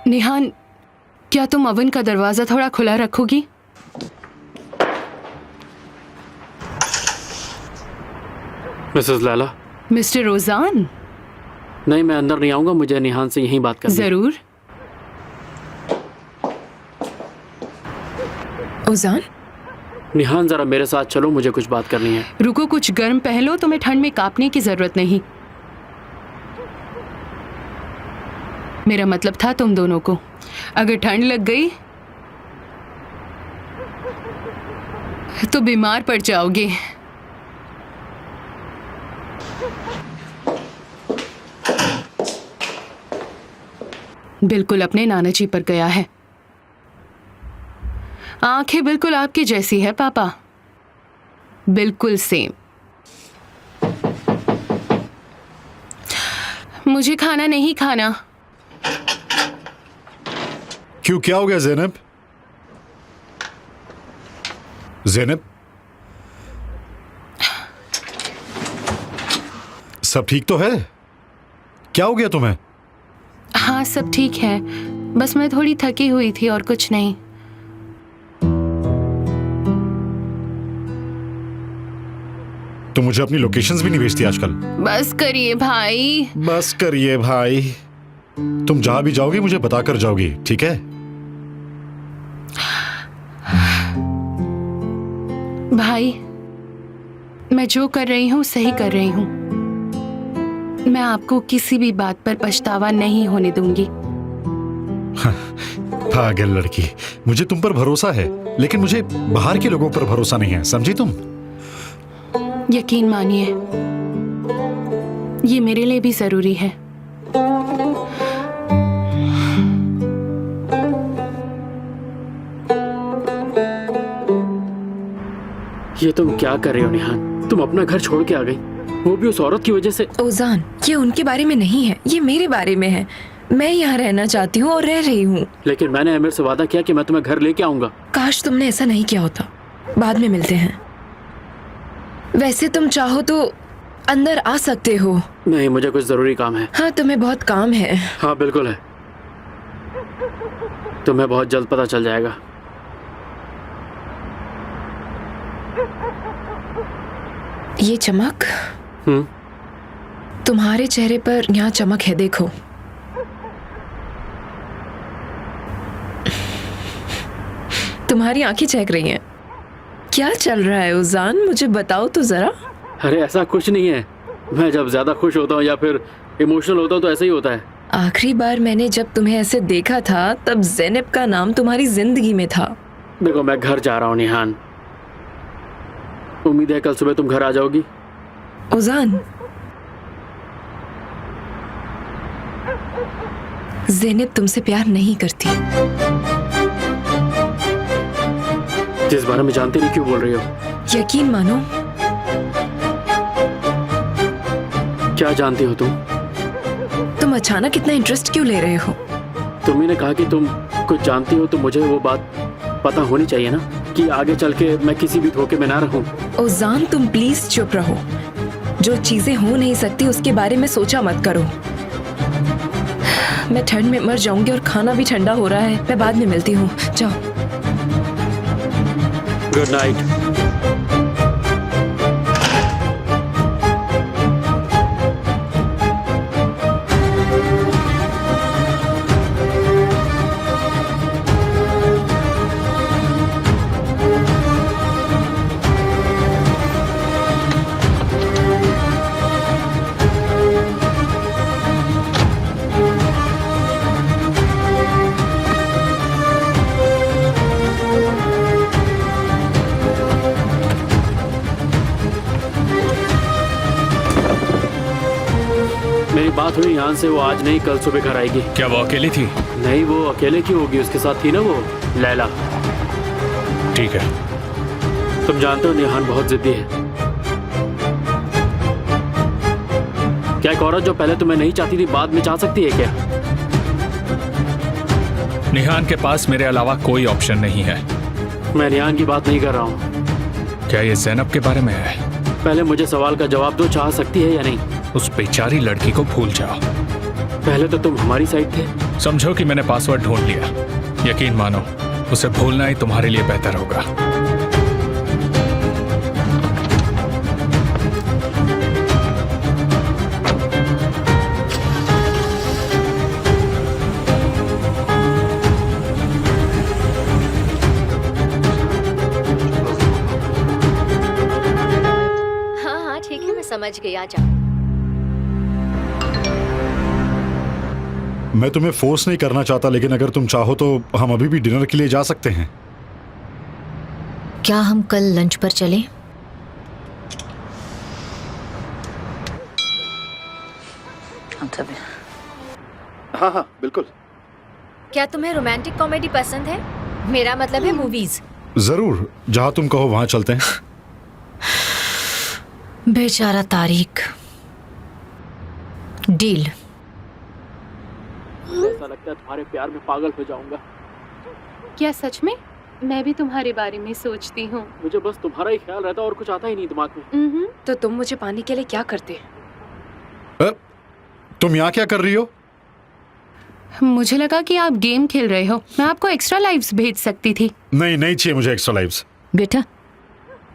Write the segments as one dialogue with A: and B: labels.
A: निहान, क्या तुम ओवन का दरवाजा थोड़ा खुला रखोगी?
B: मिसेस लैला।
A: मिस्टर रोजान।
B: नहीं, मैं अंदर नहीं आऊंगा, मुझे निहान से यहीं बात करनी है।
A: जरूर।
C: ओजान,
B: निहान जरा मेरे साथ चलो, मुझे कुछ बात करनी है।
A: रुको, कुछ गर्म पहनो, तुम्हें ठंड में कांपने की जरूरत नहीं। मेरा मतलब था तुम दोनों को। अगर ठंड लग गई तो बीमार पड़ जाओगे। बिल्कुल अपने नाना जी पर गया है। आंखें बिल्कुल आपकी जैसी है पापा, बिल्कुल सेम। मुझे खाना नहीं खाना।
D: क्यों, क्या हो गया ज़ैनब? ज़ैनब, सब ठीक तो है? क्या हो गया तुम्हें?
A: हाँ, सब ठीक है, बस मैं थोड़ी थकी हुई थी और कुछ नहीं।
D: तुम मुझे अपनी लोकेशंस भी नहीं भेजती आजकल।
A: बस करिए भाई।
D: बस करिए भाई। तुम जहां भी जाओगी मुझे बताकर जाओगी, ठीक है?
A: भाई, मैं जो कर रही हूँ सही कर रही हूँ। मैं आपको किसी भी बात पर पछतावा नहीं होने दूंगी।
D: पागल लड़की, मुझे तुम पर भरोसा है, लेकिन मुझे बाहर के लोगों पर भरोसा नहीं है, समझी तुम?
A: यकीन मानिए, ये मेरे लिए भी जरूरी है।
B: ये तुम क्या कर रहे हो निहान? तुम अपना घर छोड़ के आ गई, वो भी उस औरत की वजह से।
C: ओजान, ये उनके बारे में नहीं है, ये मेरे बारे में है। मैं यहाँ रहना चाहती हूँ और रह रही हूँ।
B: लेकिन मैंने अमीर से वादा किया कि मैं तुम्हें घर लेके आऊंगा।
C: काश तुमने ऐसा नहीं किया होता। बाद में मिलते हैं। वैसे तुम चाहो तो अंदर आ सकते हो।
B: नहीं, मुझे कुछ जरूरी काम है।
C: हाँ, तुम्हें बहुत काम है।
B: हाँ बिल्कुल है, तुम्हें बहुत जल्द पता चल जाएगा।
C: ये चमक, तुम्हारे चेहरे पर यहाँ चमक है, देखो। तुम्हारी आंखें चहक रही हैं। क्या चल रहा है ओजान, मुझे बताओ तो जरा।
B: अरे ऐसा कुछ नहीं है, मैं जब ज्यादा खुश होता हूँ या फिर इमोशनल होता हूँ तो ऐसा ही होता है।
C: आखिरी बार मैंने जब तुम्हें ऐसे देखा था तब ज़ैनब का नाम तुम्हारी जिंदगी में था।
B: देखो, मैं घर जा रहा हूँ निहान, उम्मीद है कल सुबह तुम घर आ जाओगी।
C: ओजान, ज़ैनब तुमसे प्यार नहीं करती।
B: जिस बारे में जानते नहीं क्यों बोल रही हो?
C: यकीन मानो।
B: क्या जानती हो
C: तुम अचानक इतना इंटरेस्ट क्यों ले रहे हो?
B: तुम्ही ने कहा कि तुम कुछ जानती हो तो मुझे वो बात पता होनी चाहिए ना, कि आगे चल के मैं किसी भी धोखे में ना रहूं।
C: ओजान, तुम प्लीज चुप रहो। जो चीजें हो नहीं सकती उसके बारे में सोचा मत करो। मैं ठंड में मर जाऊंगी और खाना भी ठंडा हो रहा है। मैं बाद में मिलती हूँ, जाओ।
B: Good night. मेरी बात हुई यहाँ से, वो आज नहीं कल सुबह घर आएगी।
E: क्या वो अकेली थी?
B: नहीं, वो अकेले क्यों होगी, उसके साथ थी ना वो लैला।
E: ठीक है।
B: तुम जानते हो निहान बहुत जिद्दी है। क्या एक औरत जो पहले तुम्हें नहीं चाहती थी बाद में चाह सकती है क्या?
E: निहान के पास मेरे अलावा कोई ऑप्शन नहीं है।
B: मैं निहान की बात नहीं कर रहा हूँ।
E: क्या ये ज़ैनब के बारे में है?
B: पहले मुझे सवाल का जवाब दो, चाह सकती है या नहीं?
E: उस बेचारी लड़की को भूल जाओ।
B: पहले तो तुम हमारी साइड थे,
E: समझो कि मैंने पासवर्ड ढूंढ लिया। यकीन मानो, उसे भूलना ही तुम्हारे लिए बेहतर होगा।
F: हाँ हाँ ठीक है, मैं समझ गई। आ जाओ।
D: मैं तुम्हें फोर्स नहीं करना चाहता, लेकिन अगर तुम चाहो तो हम अभी भी डिनर के लिए जा सकते हैं।
F: क्या हम कल लंच पर चलें?
D: हाँ हाँ बिल्कुल।
F: क्या तुम्हें रोमांटिक कॉमेडी पसंद है? मेरा मतलब है मूवीज।
D: जरूर, जहाँ तुम कहो वहाँ चलते हैं।
F: बेचारा तारिक। डील।
B: ऐसा लगता है तुम्हारे प्यार में पागल हो जाऊंगा।
A: क्या सच में? मैं भी तुम्हारे बारे में सोचती हूँ।
B: मुझे बस तुम्हारा ही ख्याल रहता है और कुछ आता ही नहीं दिमाग में।
C: तो तुम मुझे पाने के लिए क्या करते?
D: तुम यहाँ क्या कर रही हो?
A: मुझे लगा कि आप गेम खेल रहे हो। मैं आपको एक्स्ट्रा लाइव्स भेज सकती थी।
D: नहीं, नहीं चाहिए मुझे एक्स्ट्रा लाइव्स।
G: बेटा,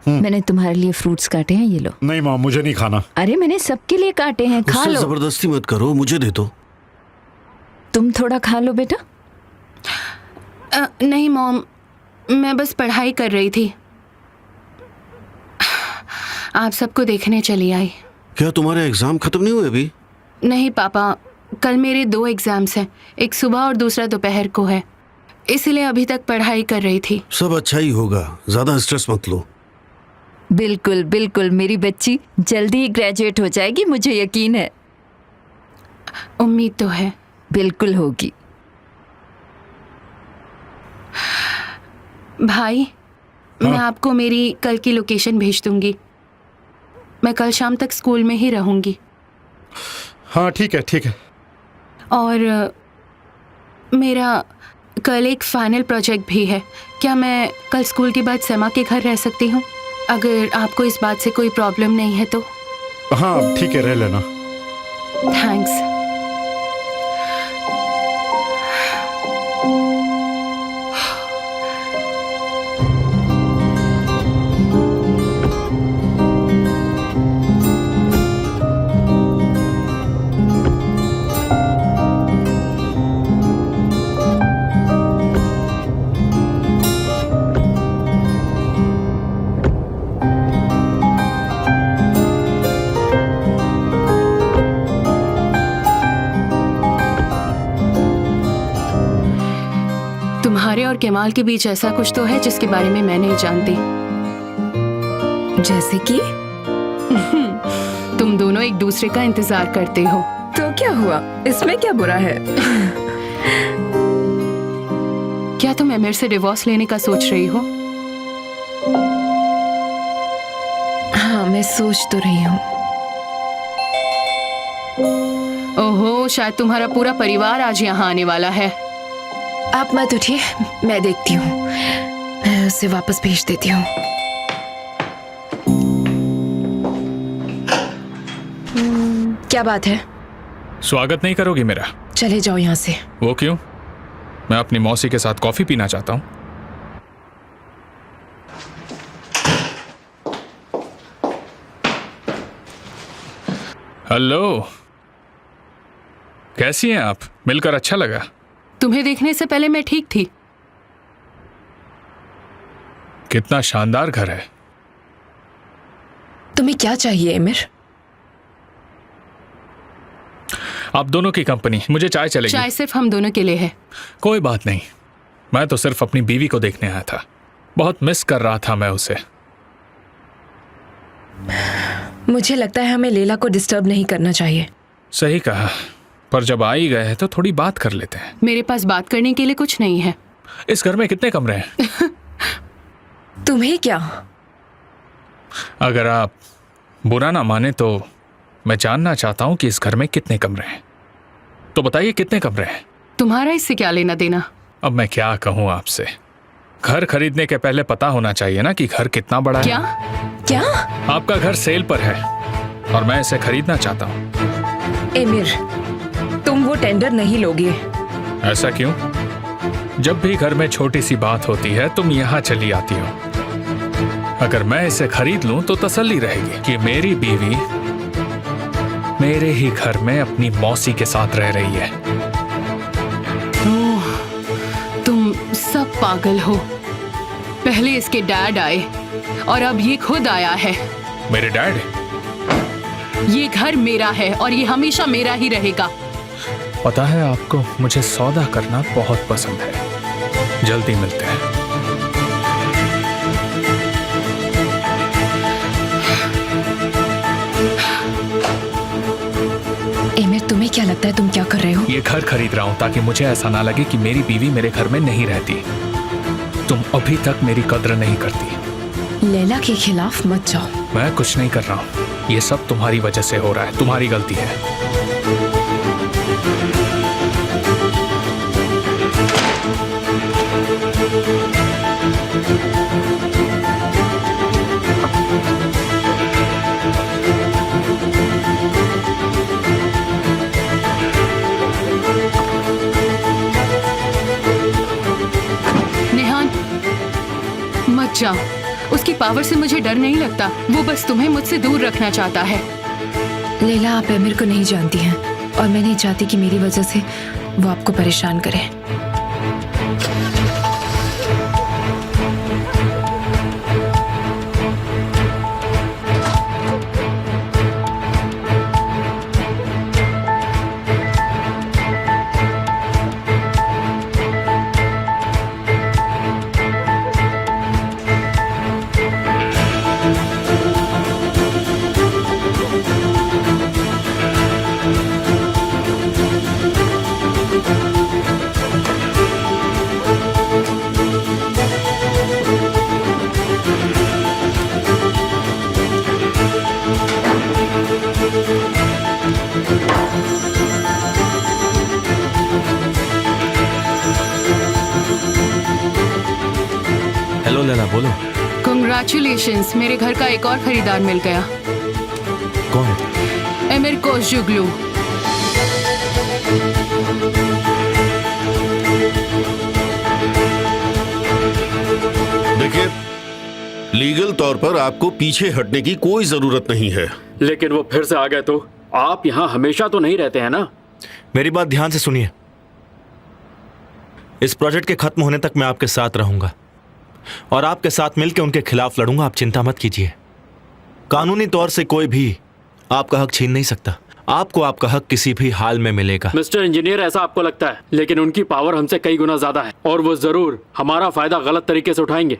G: मैंने तुम्हारे लिए फ्रूट्स काटे हैं, ये लो।
D: नहीं माँ, मुझे नहीं खाना।
G: अरे मैंने सबके लिए काटे हैं, खा
H: उससे
G: लो।
H: जबरदस्ती मत करो, मुझे दे दो।
G: तुम थोड़ा खा लो बेटा।
A: नहीं मॉम, मैं बस पढ़ाई कर रही थी। आप सबको देखने चली आई।
H: क्या तुम्हारे एग्जाम खत्म नहीं हुए अभी?
A: नहीं पापा, कल मेरे 2 एग्जाम्स हैं। एक सुबह और दूसरा दोपहर को है, इसलिए अभी तक पढ़ाई कर रही थी।
H: सब अच्छा ही होगा, ज्यादा स्ट्रेस मत लो।
G: बिल्कुल बिल्कुल, मेरी बच्ची जल्दी ही ग्रेजुएट हो जाएगी, मुझे यकीन है।
A: उम्मीद तो है।
G: बिल्कुल होगी।
A: भाई, मैं आपको मेरी कल की लोकेशन भेज दूंगी। मैं कल शाम तक स्कूल में ही रहूंगी।
D: हाँ ठीक है, ठीक है।
A: और मेरा कल एक फाइनल प्रोजेक्ट भी है। क्या मैं कल स्कूल के बाद समा के घर रह सकती हूँ? अगर आपको इस बात से कोई प्रॉब्लम नहीं है तो।
D: हाँ ठीक है, रह लेना।
A: थैंक्स। तुम्हारे और केमाल के बीच ऐसा कुछ तो है जिसके बारे में मैं नहीं जानती।
C: जैसे कि?
A: तुम दोनों एक दूसरे का इंतजार करते हो।
C: तो क्या हुआ, इसमें क्या बुरा है?
A: क्या तुम एमिर से डिवोर्स लेने का सोच रही हो?
C: हाँ, मैं सोच तो रही हूँ।
A: ओहो, शायद तुम्हारा पूरा परिवार आज यहाँ आने वाला है।
C: आप मत उठिए, मैं देखती हूँ। मैं उसे वापस भेज देती हूँ। क्या बात है?
E: स्वागत नहीं करोगी मेरा?
C: चले जाओ यहाँ से।
E: वो क्यों? मैं अपनी मौसी के साथ कॉफी पीना चाहता हूँ। हेलो, कैसी हैं आप? मिलकर अच्छा लगा।
A: तुम्हें देखने से पहले मैं ठीक थी।
E: कितना शानदार घर है।
C: तुम्हें क्या चाहिए एमिर?
E: आप दोनों की कंपनी। मुझे चाय चलेगी?
A: चाय सिर्फ हम दोनों के लिए है।
E: कोई बात नहीं, मैं तो सिर्फ अपनी बीवी को देखने आया था। बहुत मिस कर रहा था मैं उसे।
C: मुझे लगता है हमें लैला को डिस्टर्ब नहीं करना चाहिए।
E: सही कहा, पर जब आ ही गए हैं तो थोड़ी बात कर लेते हैं।
A: मेरे पास बात करने के लिए कुछ नहीं है।
E: इस घर में कितने कमरे हैं?
C: तुम्हें क्या?
E: अगर आप बुरा ना माने तो मैं जानना चाहता हूं कि इस घर में कितने कमरे हैं। तो बताइए कितने कमरे हैं?
A: तुम्हारा इससे क्या लेना देना?
E: अब मैं क्या कहूं आपसे, घर खरीदने के पहले पता होना चाहिए ना कि घर कितना बड़ा है।
A: क्या?
C: क्या?
E: आपका घर सेल पर है और मैं इसे खरीदना चाहता हूं।
C: एमिर, तुम वो टेंडर नहीं लोगे।
E: ऐसा क्यों? जब भी घर में छोटी सी बात होती है तुम यहाँ चली आती हो। अगर मैं इसे खरीद लूं तो तसल्ली रहेगी कि मेरी बीवी मेरे ही घर में अपनी मौसी के साथ रह रही है।
A: तुम सब पागल हो। पहले इसके डैड आए और अब ये खुद आया है।
E: मेरे डैड?
A: ये घर मेरा है और ये हमेशा मेरा ही रहेगा।
E: पता है आपको मुझे सौदा करना बहुत पसंद है। जल्दी मिलते हैं।
C: एमिर, तुम्हें क्या लगता है तुम क्या कर रहे हो?
E: ये घर खरीद रहा हूं ताकि मुझे ऐसा ना लगे कि मेरी बीवी मेरे घर में नहीं रहती। तुम अभी तक मेरी कद्र नहीं करती।
C: लैला के खिलाफ मत जाओ।
E: मैं कुछ नहीं कर रहा हूं। ये सब तुम्हारी वजह से हो रहा है। तुम्हारी गलती है।
A: नेहान, मत जाओ। उसकी पावर से मुझे डर नहीं लगता। वो बस तुम्हें मुझसे दूर रखना चाहता है।
C: लैला, आप एमिर को नहीं जानती हैं और मैं नहीं चाहती कि मेरी वजह से वो आपको परेशान करे।
I: हेलो लैला, बोलो।
A: कंग्रेचुलेशंस, मेरे घर का एक और खरीदार मिल गया।
I: कौन?
A: एमिर कोशजुगलू।
H: देखिए, लीगल तौर पर आपको पीछे हटने की कोई जरूरत नहीं है।
B: लेकिन वो फिर से आ गए तो आप यहाँ हमेशा तो नहीं रहते हैं ना।
I: मेरी बात ध्यान से सुनिए। इस प्रोजेक्ट के खत्म होने तक मैं आपके साथ रहूंगा और आपके साथ मिलकर उनके खिलाफ लड़ूंगा। आप चिंता मत कीजिए। कानूनी तौर से कोई भी आपका हक छीन नहीं सकता। आपको आपका हक किसी भी हाल में मिलेगा।
B: मिस्टर इंजीनियर, ऐसा आपको लगता है, लेकिन उनकी पावर हमसे कई गुना ज्यादा है और वो जरूर हमारा फायदा गलत तरीके से उठाएंगे।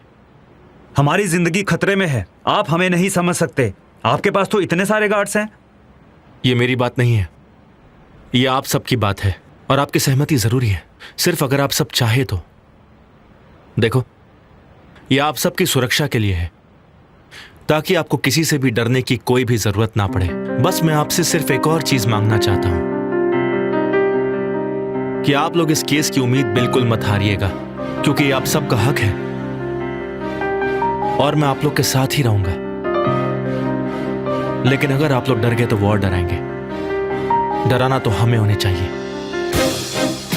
J: हमारी जिंदगी खतरे में है। आप हमें नहीं समझ सकते। आपके पास तो इतने सारे गार्ड्स हैं।
I: ये मेरी बात नहीं है, ये आप सबकी बात है और आपकी सहमति जरूरी है। सिर्फ अगर आप सब चाहे तो। देखो, ये आप सबकी सुरक्षा के लिए है, ताकि आपको किसी से भी डरने की कोई भी जरूरत ना पड़े। बस मैं आपसे सिर्फ एक और चीज मांगना चाहता हूं कि आप लोग इस केस की उम्मीद बिल्कुल मत हारिएगा, क्योंकि ये आप सबका हक है और मैं आप लोग के साथ ही रहूंगा। लेकिन अगर आप लोग डर गए तो वो और डराएंगे। डराना तो हमें होने चाहिए,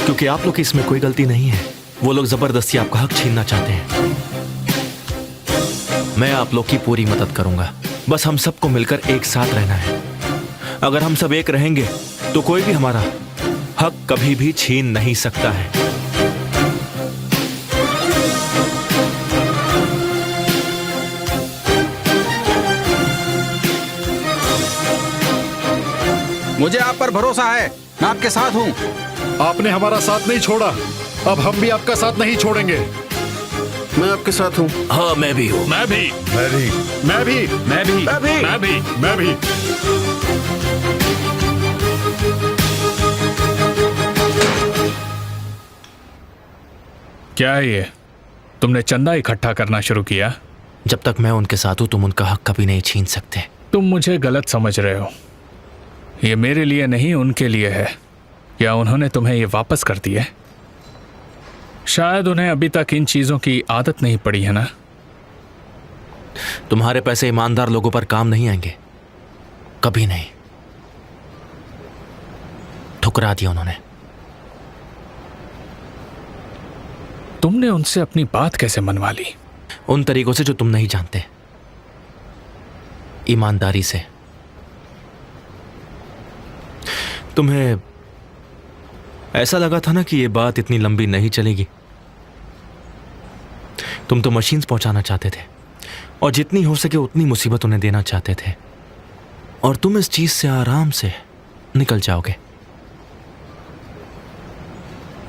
I: क्योंकि आप लोग की इसमें कोई गलती नहीं है। वो लोग जबरदस्ती आपका हक छीनना चाहते हैं। मैं आप लोग की पूरी मदद करूंगा। बस हम सबको मिलकर एक साथ रहना है। अगर हम सब एक रहेंगे तो कोई भी हमारा हक कभी भी छीन नहीं सकता है।
K: मुझे आप पर भरोसा है। मैं आपके साथ हूं।
D: आपने हमारा साथ नहीं छोड़ा, अब हम भी आपका साथ नहीं छोड़ेंगे।
H: मैं आपके साथ हूँ।
I: हाँ, मैं भी हूँ।
E: मैं भी।
D: मैं भी। मैं भी।
J: मैं भी।
E: मैं भी।
D: मैं भी।
E: क्या है ये? तुमने चंदा इकट्ठा करना शुरू किया?
I: जब तक मैं उनके साथ हूं तुम उनका हक कभी नहीं छीन सकते।
E: तुम मुझे गलत समझ रहे हो। ये मेरे लिए नहीं, उनके लिए है। क्या उन्होंने तुम्हें ये वापस कर दी है? शायद उन्हें अभी तक इन चीजों की आदत नहीं पड़ी है ना।
I: तुम्हारे पैसे ईमानदार लोगों पर काम नहीं आएंगे, कभी नहीं। ठुकरा दिया उन्होंने।
E: तुमने उनसे अपनी बात कैसे मनवा ली?
I: उन तरीकों से जो तुम नहीं जानते, ईमानदारी से। तुम्हें ऐसा लगा था ना कि ये बात इतनी लंबी नहीं चलेगी। तुम तो मशीन्स पहुंचाना चाहते थे और जितनी हो सके उतनी मुसीबत उन्हें देना चाहते थे, और तुम इस चीज से आराम से निकल जाओगे,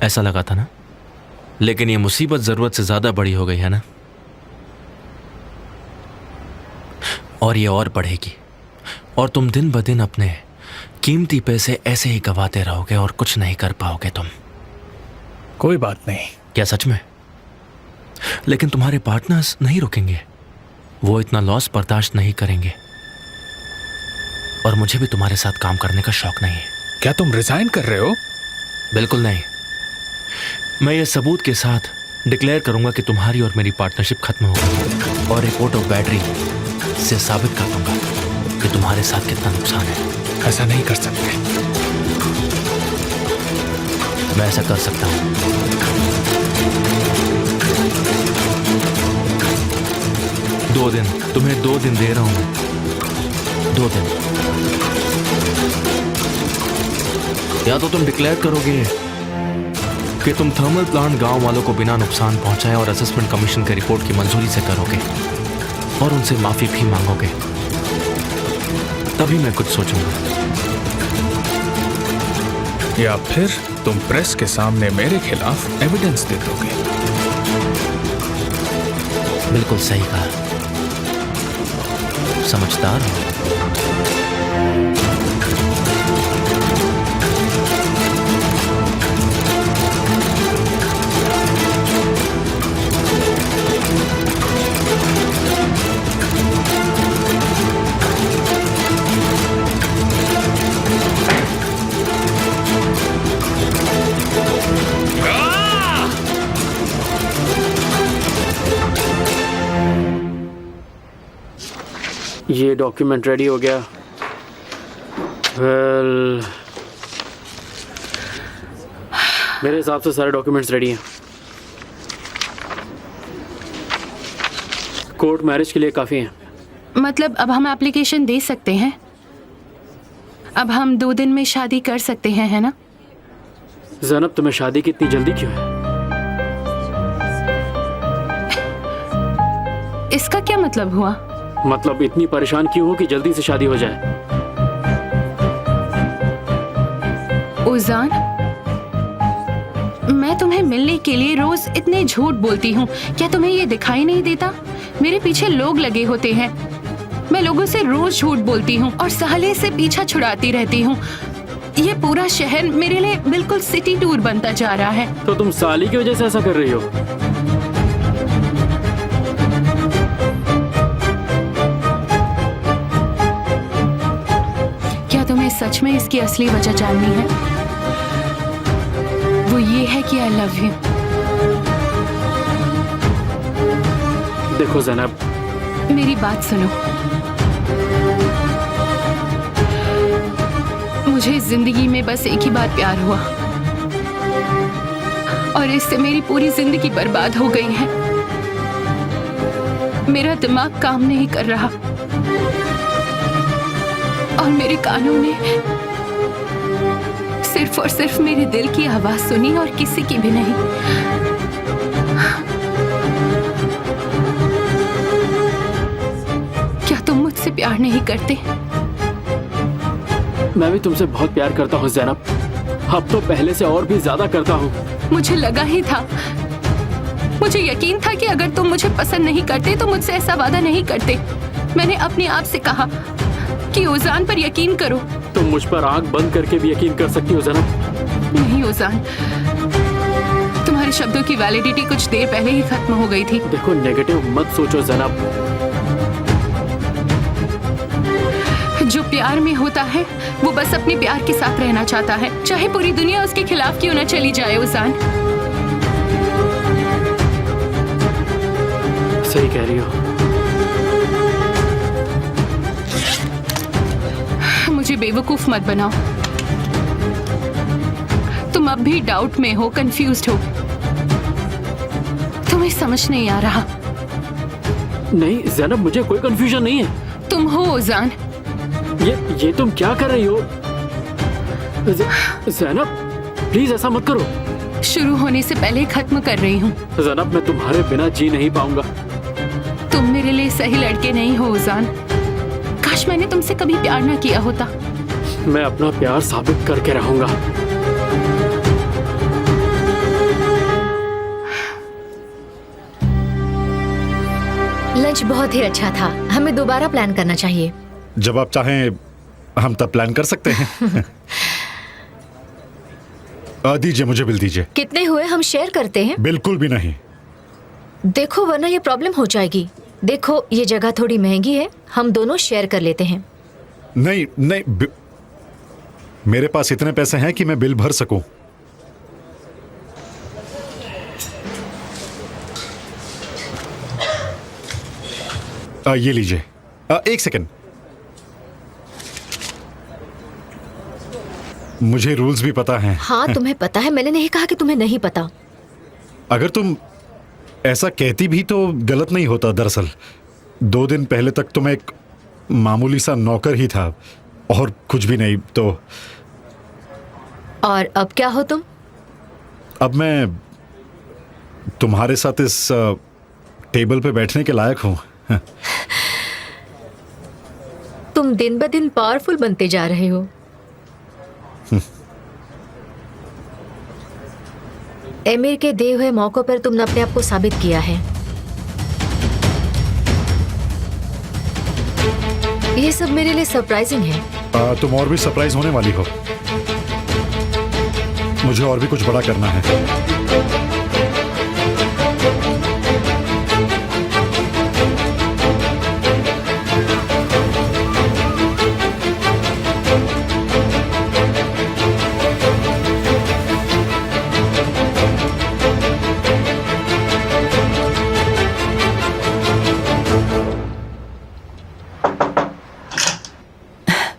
I: ऐसा लगा था ना। लेकिन ये मुसीबत जरूरत से ज्यादा बड़ी हो गई है ना, और ये और बढ़ेगी, और तुम दिन ब दिन अपने कीमती पैसे ऐसे ही गवाते रहोगे और कुछ नहीं कर पाओगे तुम।
E: कोई बात नहीं।
I: क्या सच में? लेकिन तुम्हारे पार्टनर्स नहीं रुकेंगे, वो इतना लॉस बर्दाश्त नहीं करेंगे, और मुझे भी तुम्हारे साथ काम करने का शौक नहीं है।
E: क्या तुम रिजाइन कर रहे हो?
I: बिल्कुल नहीं। मैं ये सबूत के साथ डिक्लेयर करूंगा कि तुम्हारी और मेरी पार्टनरशिप खत्म हो गई, और रिपोर्ट ऑफ बैटरी से साबित कर दूंगा कि तुम्हारे साथ कितना नुकसान है।
E: ऐसा नहीं कर सकते।
I: मैं ऐसा कर सकता हूं। दो दिन, तुम्हें 2 दिन दे रहा हूं मैं। 2 दिन। या तो तुम डिक्लेयर करोगे कि तुम थर्मल प्लांट गांव वालों को बिना नुकसान पहुंचाए और असेसमेंट कमीशन के रिपोर्ट की मंजूरी से करोगे और उनसे माफी भी मांगोगे, तभी मैं कुछ सोचूंगा।
E: या फिर तुम प्रेस के सामने मेरे खिलाफ एविडेंस दे दोगे।
I: बिल्कुल सही कहा, समझदार हो।
B: ये डॉक्यूमेंट रेडी हो गया। वेल, मेरे हिसाब से सारे डॉक्यूमेंट्स रेडी हैं। कोर्ट मैरिज के लिए काफ़ी हैं।
A: मतलब अब हम एप्लीकेशन दे सकते हैं? अब हम 2 दिन में शादी कर सकते हैं, है ना?
B: ज़ैनब, तुम्हें शादी की इतनी जल्दी क्यों है?
A: इसका क्या मतलब हुआ?
B: मतलब इतनी परेशान क्यों हो कि जल्दी से शादी हो जाए?
A: उजान, मैं तुम्हें मिलने के लिए रोज इतने झूठ बोलती हूँ, क्या तुम्हें ये दिखाई नहीं देता? मेरे पीछे लोग लगे होते हैं, मैं लोगों से रोज झूठ बोलती हूँ और साले से पीछा छुड़ाती रहती हूँ। ये पूरा शहर मेरे लिए बिल्कुल सिटी टूर बनता जा रहा है।
B: तो तुम साली की वजह से ऐसा कर रही हो?
A: तुम्हें सच में इसकी असली वजह जाननी है? वो ये है कि आई लव यू।
B: देखो ज़ैनब,
A: मेरी बात सुनो। मुझे जिंदगी में बस एक ही बार प्यार हुआ और इससे मेरी पूरी जिंदगी बर्बाद हो गई है। मेरा दिमाग काम नहीं कर रहा और मेरे कानों ने सिर्फ और सिर्फ मेरे दिल की आवाज सुनी और किसी की भी नहीं। क्या तुम मुझसे प्यार नहीं करते?
B: मैं भी तुमसे बहुत प्यार करता हूँ ज़ैनब, अब तो पहले से और भी ज्यादा करता हूँ।
A: मुझे लगा ही था, मुझे यकीन था कि अगर तुम मुझे पसंद नहीं करते तो मुझसे ऐसा वादा नहीं करते। मैंने अपने आप से कहा कि ओजान पर यकीन करो।
B: तुम मुझ पर आंख बंद करके भी यकीन कर सकती हो ज़ैनब।
A: नहीं ओजान, तुम्हारे शब्दों की वैलिडिटी कुछ देर पहले ही खत्म हो गई थी।
B: देखो, नेगेटिव मत सोचो ज़ैनब।
A: जो प्यार में होता है वो बस अपने प्यार के साथ रहना चाहता है, चाहे पूरी दुनिया उसके खिलाफ क्यों न चली जाए। ओजान,
B: सही कह रही हो।
A: मुझे बेवकूफ मत बनाओ। तुम अब भी डाउट में हो, कंफ्यूज्ड हो। तुम्हें समझ नहीं आ रहा।
B: नहीं जैनब, मुझे कोई कंफ्यूजन नहीं है।
A: तुम हो ओजान।
B: ये तुम क्या कर रही हो? जैनब प्लीज ऐसा मत करो।
A: शुरू होने से पहले खत्म कर रही हूँ।
B: जैनब मैं तुम्हारे बिना जी नहीं पाऊंगा।
A: तुम मेरे लिए सही लड़के नहीं हो ओजान। काश मैंने तुमसे कभी प्यार ना किया होता।
B: मैं अपना प्यार साबित करके रहूंगा।
F: लंच बहुत ही अच्छा था, हमें दोबारा प्लान करना चाहिए।
D: जब आप चाहें हम तब प्लान कर सकते हैं। दीजिए, मुझे बिल दीजिए।
F: कितने हुए, हम शेयर करते हैं?
D: बिल्कुल भी नहीं।
F: देखो वरना ये प्रॉब्लम हो जाएगी। देखो ये जगह थोड़ी महंगी है, हम दोनों शेयर कर लेते हैं।
D: नहीं नहीं, मेरे पास इतने पैसे हैं कि मैं बिल भर सकूं। ये लीजिए। एक सेकंड, मुझे रूल्स भी पता हैं।
F: हाँ तुम्हें पता है, मैंने नहीं कहा कि तुम्हें नहीं पता।
D: अगर तुम ऐसा कहती भी तो गलत नहीं होता। दरअसल 2 दिन पहले तक तो मैं एक मामूली सा नौकर ही था और कुछ भी नहीं। तो
F: और अब क्या हो तुम?
D: अब मैं तुम्हारे साथ इस टेबल पे बैठने के लायक हूं।
F: तुम दिन ब दिन पावरफुल बनते जा रहे हो। एमिर के दिए हुए मौकों पर तुमने अपने आप को साबित किया है। ये सब मेरे लिए सरप्राइजिंग है।
D: तुम और भी सरप्राइज होने वाली हो। मुझे और भी कुछ बड़ा करना है।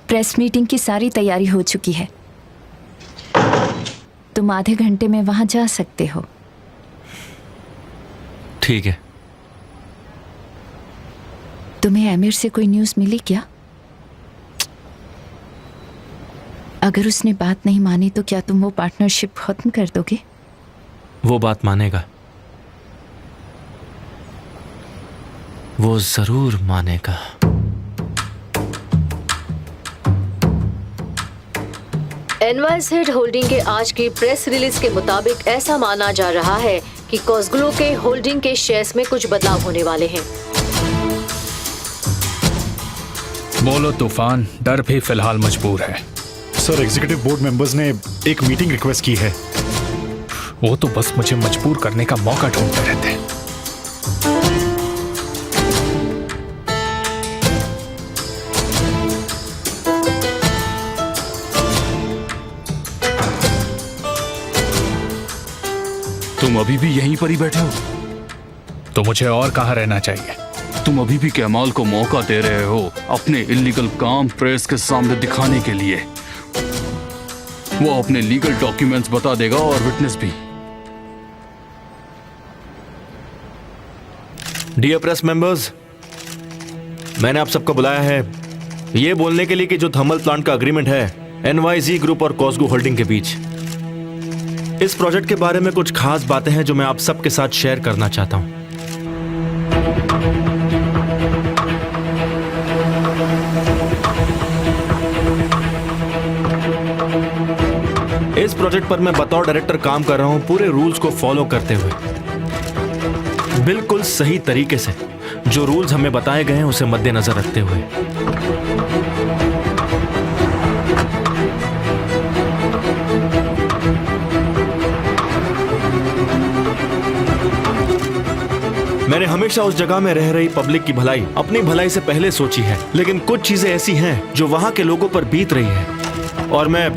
G: प्रेस मीटिंग की सारी तैयारी हो चुकी है। तुम आधे घंटे में वहां जा सकते हो।
I: ठीक है।
G: तुम्हें आमिर से कोई न्यूज़ मिली क्या? अगर उसने बात नहीं मानी तो क्या तुम वो पार्टनरशिप खत्म कर दोगे?
I: वो बात मानेगा, वो जरूर मानेगा।
F: एनवाइज होल्डिंग के आज की प्रेस रिलीज के मुताबिक ऐसा माना जा रहा है कि कॉस्ग्लो के होल्डिंग के शेयर्स में कुछ बदलाव होने वाले हैं।
E: बोलो तूफान, डर भी फिलहाल मजबूर है।
D: सर, एग्जीक्यूटिव बोर्ड मेंबर्स ने एक मीटिंग रिक्वेस्ट की है।
E: वो तो बस मुझे मजबूर करने का मौका ढूंढते रहते हैं।
L: तुम अभी भी यहीं पर ही बैठे हो?
E: तो मुझे और कहाँ रहना चाहिए?
L: तुम अभी भी कमाल को मौका दे रहे हो अपने इलीगल काम प्रेस के सामने दिखाने के लिए। वो अपने लीगल डॉक्यूमेंट्स बता देगा और विटनेस भी।
I: डियर प्रेस मेंबर्स, मैंने आप सबको बुलाया है ये बोलने के लिए कि जो थर्मल प्लांट का अग्रीमेंट है एनवाईजी ग्रुप और कॉस्गो होल्डिंग के बीच, इस प्रोजेक्ट के बारे में कुछ खास बातें हैं जो मैं आप सबके साथ शेयर करना चाहता हूं। इस प्रोजेक्ट पर मैं बतौर डायरेक्टर काम कर रहा हूं पूरे रूल्स को फॉलो करते हुए, बिल्कुल सही तरीके से। जो रूल्स हमें बताए गए हैं उसे मद्देनजर रखते हुए। मैंने हमेशा उस जगह में रह रही पब्लिक की भलाई अपनी भलाई से पहले सोची है, लेकिन कुछ चीजें ऐसी हैं जो वहां के लोगों पर बीत रही है और मैं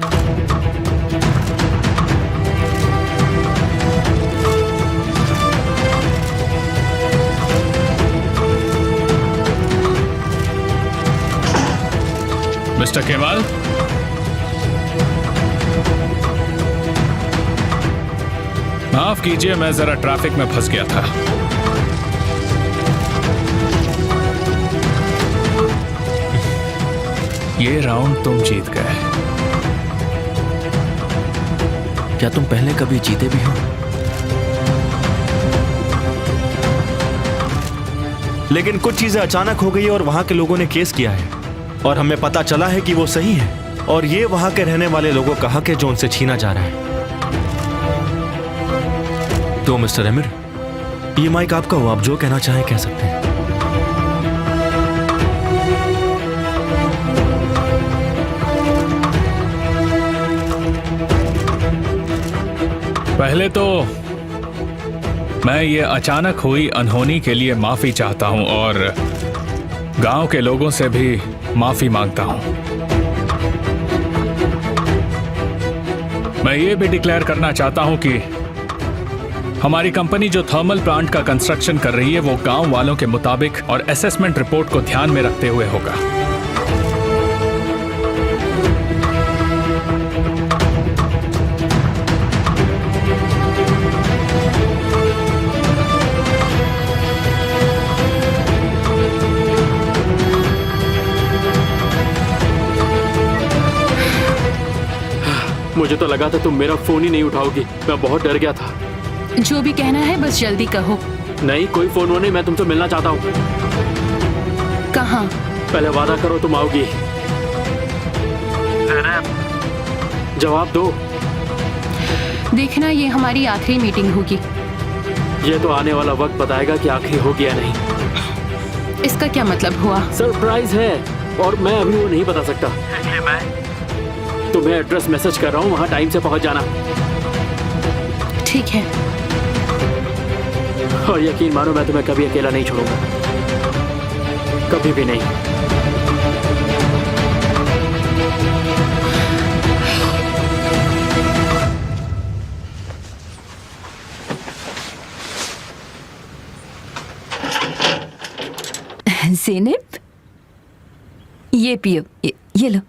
E: मिस्टर केमाल, माफ कीजिए, मैं जरा ट्रैफिक में फंस गया था। ये राउंड तुम जीत गए।
I: क्या तुम पहले कभी जीते भी हो? लेकिन कुछ चीजें अचानक हो गई और वहां के लोगों ने केस किया है और हमें पता चला है कि वो सही है और ये वहां के रहने वाले लोगों का हक है जो उनसे छीना जा रहा है। तो मिस्टर अमीर, ये माइक आपका हो, आप जो कहना चाहें कह सकते हैं।
E: पहले तो मैं ये अचानक हुई अनहोनी के लिए माफी चाहता हूं और गांव के लोगों से भी माफी मांगता हूं। मैं ये भी डिक्लेयर करना चाहता हूं कि हमारी कंपनी जो थर्मल प्लांट का कंस्ट्रक्शन कर रही है वो गांव वालों के मुताबिक और असेसमेंट रिपोर्ट को ध्यान में रखते हुए होगा।
B: मुझे तो लगा था तुम मेरा फोन ही नहीं उठाओगी। मैं बहुत डर गया था।
A: जो भी कहना है बस जल्दी कहो।
B: नहीं, कोई फोन वो नहीं, मैं तुमसे मिलना चाहता हूँ।
A: कहाँ?
B: पहले वादा करो तुम आओगी। जवाब दो।
A: देखना, ये हमारी आखिरी मीटिंग होगी।
B: ये तो आने वाला वक्त बताएगा कि आखिरी होगी या नहीं।
A: इसका क्या मतलब हुआ?
B: सरप्राइज है और मैं अभी वो नहीं बता सकता। इसलिए मैं तुम्हें एड्रेस मैसेज कर रहा हूँ, वहाँ टाइम से पहुँच जाना।
A: ठीक है।
B: और यकीन मानो मैं तुम्हें कभी अकेला नहीं छोड़ूंगा, कभी भी नहीं।
G: ज़ेनब, ये पियो, ये लो।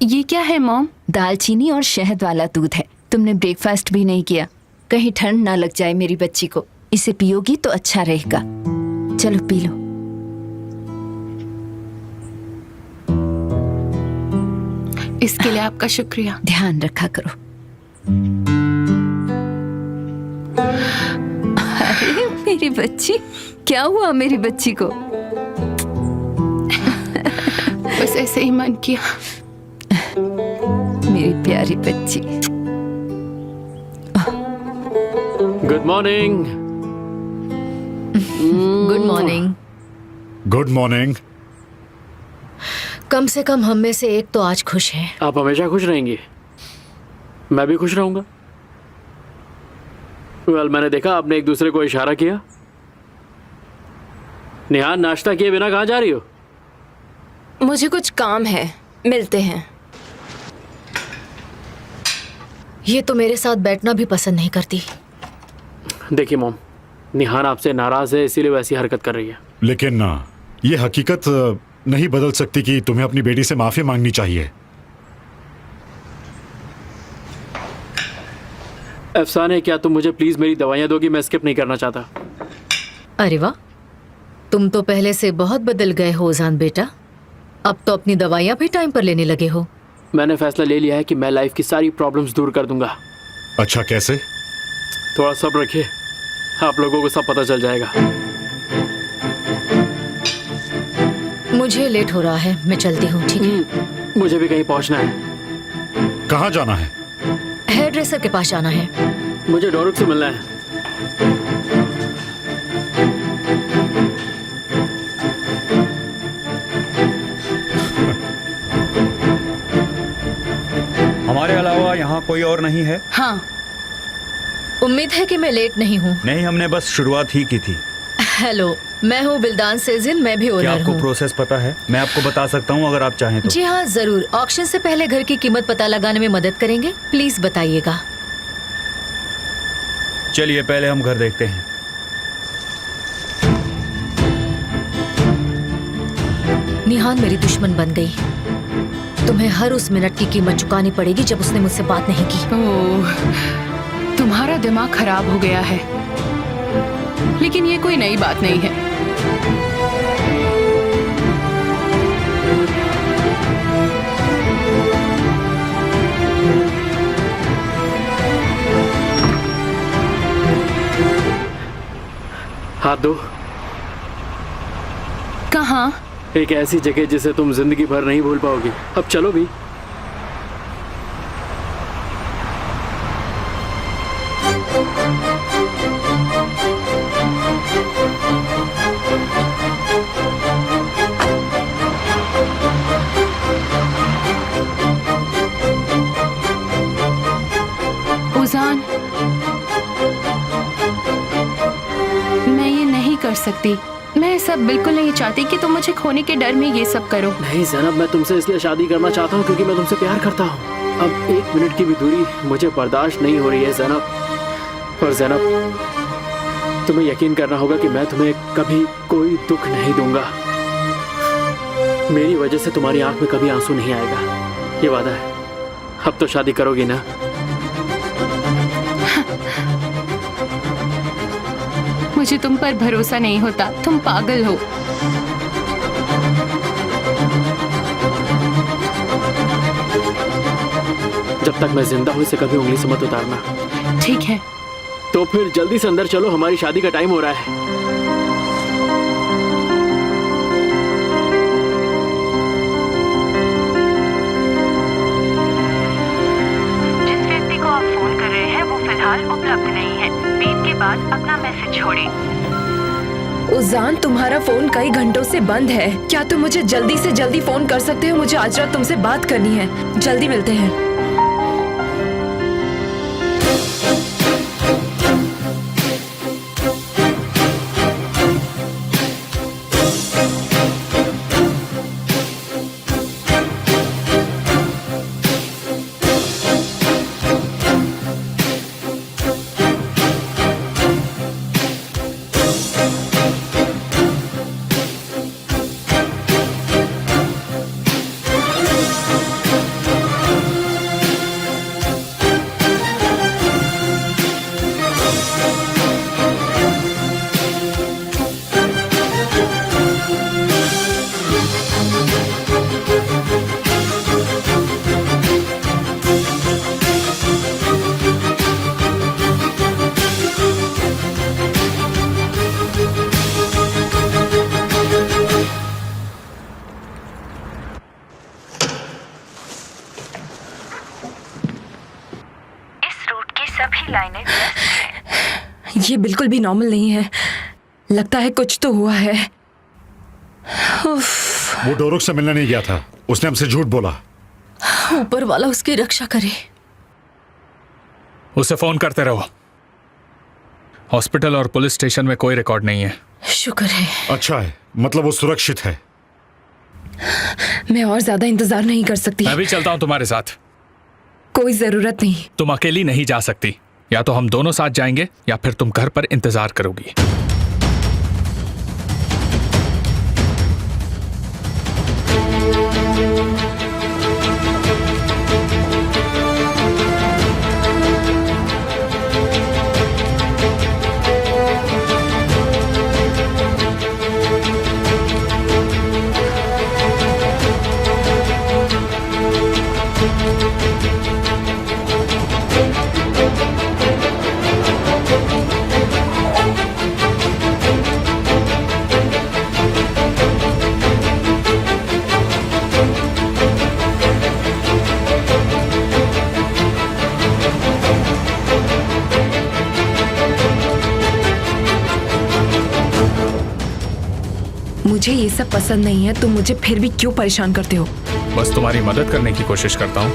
A: ये क्या है मॉम?
G: दालचीनी और शहद वाला दूध है। तुमने ब्रेकफास्ट भी नहीं किया, कहीं ठंड ना लग जाए मेरी बच्ची को। इसे पियोगी तो अच्छा रहेगा। चलो पी लो।
A: इसके लिए आपका शुक्रिया।
G: ध्यान रखा करो। अरे मेरी बच्ची, क्या हुआ मेरी बच्ची को?
A: बस ऐसे ही मन किया।
G: मेरी प्यारी बच्ची।
B: Good morning.
F: Good morning.
D: Good morning.
F: कम से कम हम में से एक तो आज खुश है।
B: आप हमेशा खुश रहेंगी, मैं भी खुश रहूंगा। वेल, मैंने देखा आपने एक दूसरे को इशारा किया। निहान, नाश्ता किए बिना कहाँ जा रही हो?
C: मुझे कुछ काम है, मिलते हैं।
F: ये तो मेरे साथ बैठना भी पसंद नहीं करती।
B: देखिए मॉम, निहान आपसे नाराज है, इसीलिए वैसी हरकत कर रही है।
D: लेकिन ये हकीकत नहीं बदल सकती कि तुम्हें अपनी बेटी से माफी मांगनी चाहिए।
B: अफसाने, क्या तुम मुझे प्लीज मेरी दवाइयाँ दोगी? मैं स्किप नहीं करना चाहता।
F: अरे वाह, तुम तो पहले से बहुत बदल गए हो उजान बेटा। अब तो अपनी दवाइयाँ भी टाइम पर लेने लगे हो।
B: मैंने फैसला ले लिया है कि मैं लाइफ की सारी प्रॉब्लम्स दूर कर दूंगा।
D: अच्छा, कैसे?
B: थोड़ा सब्र रखिए, आप लोगों को सब पता चल जाएगा।
F: मुझे लेट हो रहा है, मैं चलती हूँ। ठीक है?
B: मुझे भी कहीं पहुंचना है।
D: कहाँ जाना है?
F: हेयर ड्रेसर के पास जाना है।
B: मुझे डोरुक से मिलना है।
J: हमारे अलावा यहाँ कोई और नहीं है?
A: हाँ।
F: उम्मीद है कि मैं लेट नहीं हूँ।
J: नहीं, हमने बस शुरुआत ही की थी।
F: हेलो, मैं हूँ बिल्दान सेजिन, मैं भी
J: क्या
F: ओनर
J: आपको
F: हूँ।
J: प्रोसेस पता है? मैं आपको बता सकता हूँ अगर आप चाहें तो।
F: जी हाँ, जरूर। ऑक्शन से पहले घर की कीमत पता लगाने में मदद करेंगे? प्लीज बताइएगा।
J: चलिए पहले हम घर देखते हैं।
F: निहान मेरी दुश्मन बन गई। तुम्हें हर उस मिनट की कीमत चुकानी पड़ेगी जब उसने मुझसे बात नहीं की।
A: ओह, तुम्हारा दिमाग खराब हो गया है, लेकिन ये कोई नई बात नहीं है।
B: हाथ दो।
A: कहाँ?
B: एक ऐसी जगह जिसे तुम जिंदगी भर नहीं भूल पाओगी। अब चलो भी।
A: उजान, मैं ये नहीं कर सकती। मैं सब बिल्कुल नहीं चाहती कि तुम मुझे खोने के डर में ये सब करो।
B: नहीं ज़ैनब, मैं तुमसे इसलिए शादी करना चाहता हूँ क्योंकि मैं तुमसे प्यार करता हूँ। अब 1 मिनट की भी दूरी मुझे बर्दाश्त नहीं हो रही है ज़ैनब। और ज़ैनब, तुम्हें यकीन करना होगा कि मैं तुम्हें कभी कोई दुख नहीं दूंगा। मेरी वजह से तुम्हारी आंख में कभी आंसू नहीं आएगा, ये वादा है। अब तो शादी करोगी ना?
A: मुझे तुम पर भरोसा नहीं होता, तुम पागल हो।
B: जब तक मैं जिंदा हूँ इसे कभी उंगली से मत उतारना।
A: ठीक है।
B: तो फिर जल्दी से अंदर चलो, हमारी शादी का टाइम हो रहा है।
A: जिस व्यक्ति को आप फोन कर रहे हैं वो फिलहाल उपलब्ध नहीं है। बीप के बाद अपना मैसेज छोड़ें।
C: उजान, तुम्हारा फोन कई घंटों से बंद है। क्या तुम मुझे जल्दी से जल्दी फोन कर सकते हो? मुझे आज रात तुमसे बात करनी है। जल्दी मिलते हैं। ये बिल्कुल भी नॉर्मल नहीं है। लगता है कुछ तो हुआ है।
D: वो डोरुक से मिलने नहीं गया था, उसने हमसे झूठ बोला।
A: ऊपर वाला उसकी रक्षा करे।
E: उसे फोन करते रहो। हॉस्पिटल और पुलिस स्टेशन में कोई रिकॉर्ड नहीं है।
A: शुक्र है।
D: अच्छा है, मतलब वो सुरक्षित है।
C: मैं और ज्यादा इंतजार नहीं कर सकती।
E: मैं भी चलता हूं तुम्हारे साथ।
C: कोई जरूरत नहीं।
E: तुम अकेली नहीं जा सकती। या तो हम दोनों साथ जाएंगे या फिर तुम घर पर इंतजार करोगी।
C: मुझे ये सब पसंद नहीं है। तुम मुझे फिर भी क्यों परेशान करते हो?
E: बस तुम्हारी मदद करने की कोशिश करता हूं।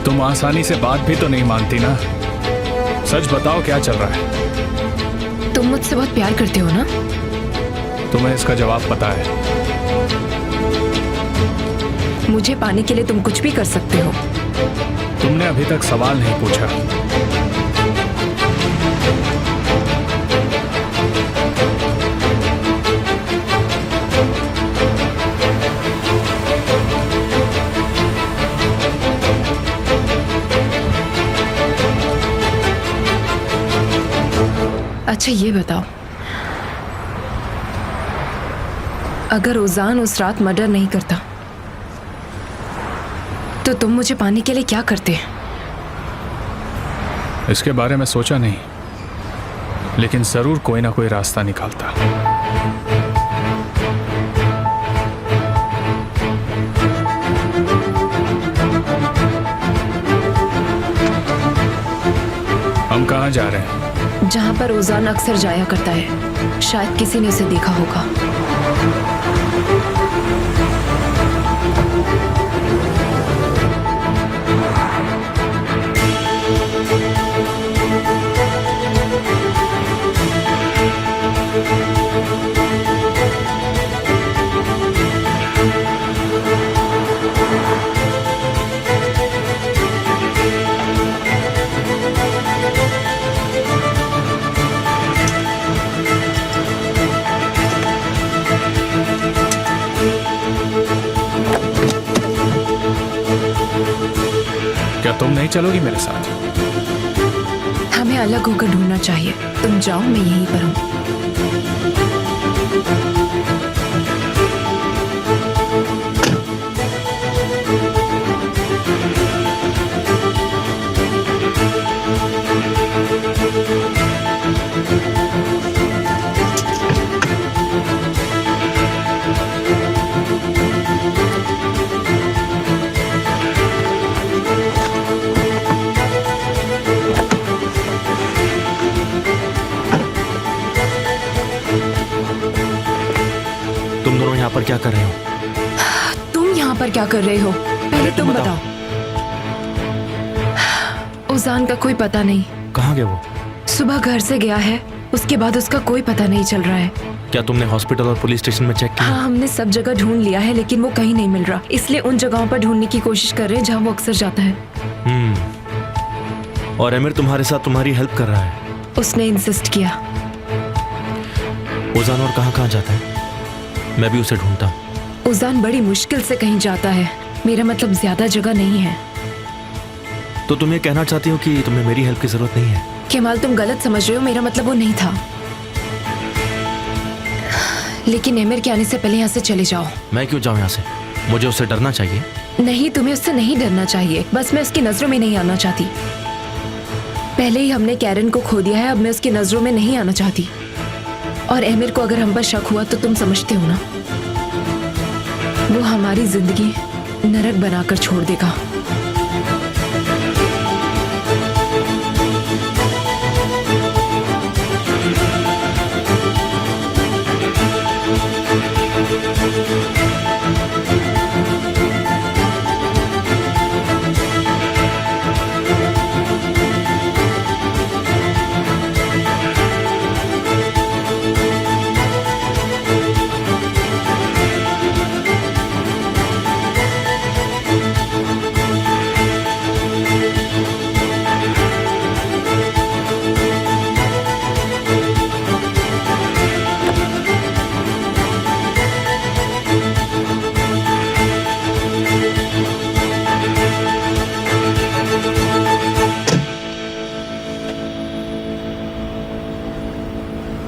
E: तुम आसानी से बात भी तो नहीं मानती ना। सच बताओ क्या चल रहा है?
C: तुम मुझसे बहुत प्यार करते हो ना?
E: तुम्हें इसका जवाब पता है।
C: मुझे पाने के लिए तुम कुछ भी कर सकते हो।
E: तुमने अभी तक सवाल नहीं पूछा।
C: अच्छा ये बताओ, अगर उजान उस रात मर्डर नहीं करता तो तुम मुझे पाने के लिए क्या करते?
E: इसके बारे में सोचा नहीं, लेकिन जरूर कोई ना कोई रास्ता निकालता। हम कहाँ जा रहे हैं?
C: जहाँ पर उजान अक्सर जाया करता है, शायद किसी ने उसे देखा होगा।
E: क्या तुम नहीं चलोगी मेरे साथ?
C: हमें अलग होकर ढूंढना चाहिए। तुम जाओ, मैं यहीं पर हूँ।
I: तुम दोनों यहाँ पर क्या कर रहे हो?
C: तुम यहाँ पर क्या कर रहे हो? पहले तुम बताओ। उजान का कोई पता नहीं।
I: कहाँ गया वो?
C: सुबह घर से गया है, उसके बाद उसका कोई पता नहीं चल रहा है।
I: क्या तुमने हॉस्पिटल और पुलिस स्टेशन में चेक किया?
C: हाँ, हमने सब जगह ढूंढ लिया है, लेकिन वो कहीं नहीं मिल रहा। इसलिए उन जगहों पर ढूंढने की कोशिश कर रहे हैं जहाँ वो अक्सर जाता है।
I: और अमीर तुम्हारे साथ तुम्हारी हेल्प कर रहा है?
C: उसने इंसिस्ट किया।
I: उजान और कहाँ जाता है? मैं भी उसे ढूंढता हूँ।
C: उजान बड़ी मुश्किल से कहीं जाता है। मेरा मतलब ज्यादा जगह नहीं है।
I: तो तुम ये कहना चाहती हो कि तुम्हें मेरी हेल्प की जरूरत नहीं है?
C: केमाल, तुम गलत समझ रहे हो। मेरा मतलब वो नहीं था। लेकिन एमिर के आने से पहले यहाँ से चले जाओ।
I: मैं क्यों जाऊँ यहाँ से? मुझे उससे डरना चाहिए?
C: नहीं, तुम्हें उससे नहीं डरना चाहिए। बस मैं उसकी नजरों में नहीं आना चाहती। पहले ही हमने कैरन को खो दिया है, अब मैं उसकी नजरों में नहीं आना चाहती। और एमिर को अगर हम पर शक हुआ तो तुम समझते हो ना, वो हमारी जिंदगी नरक बनाकर छोड़ देगा।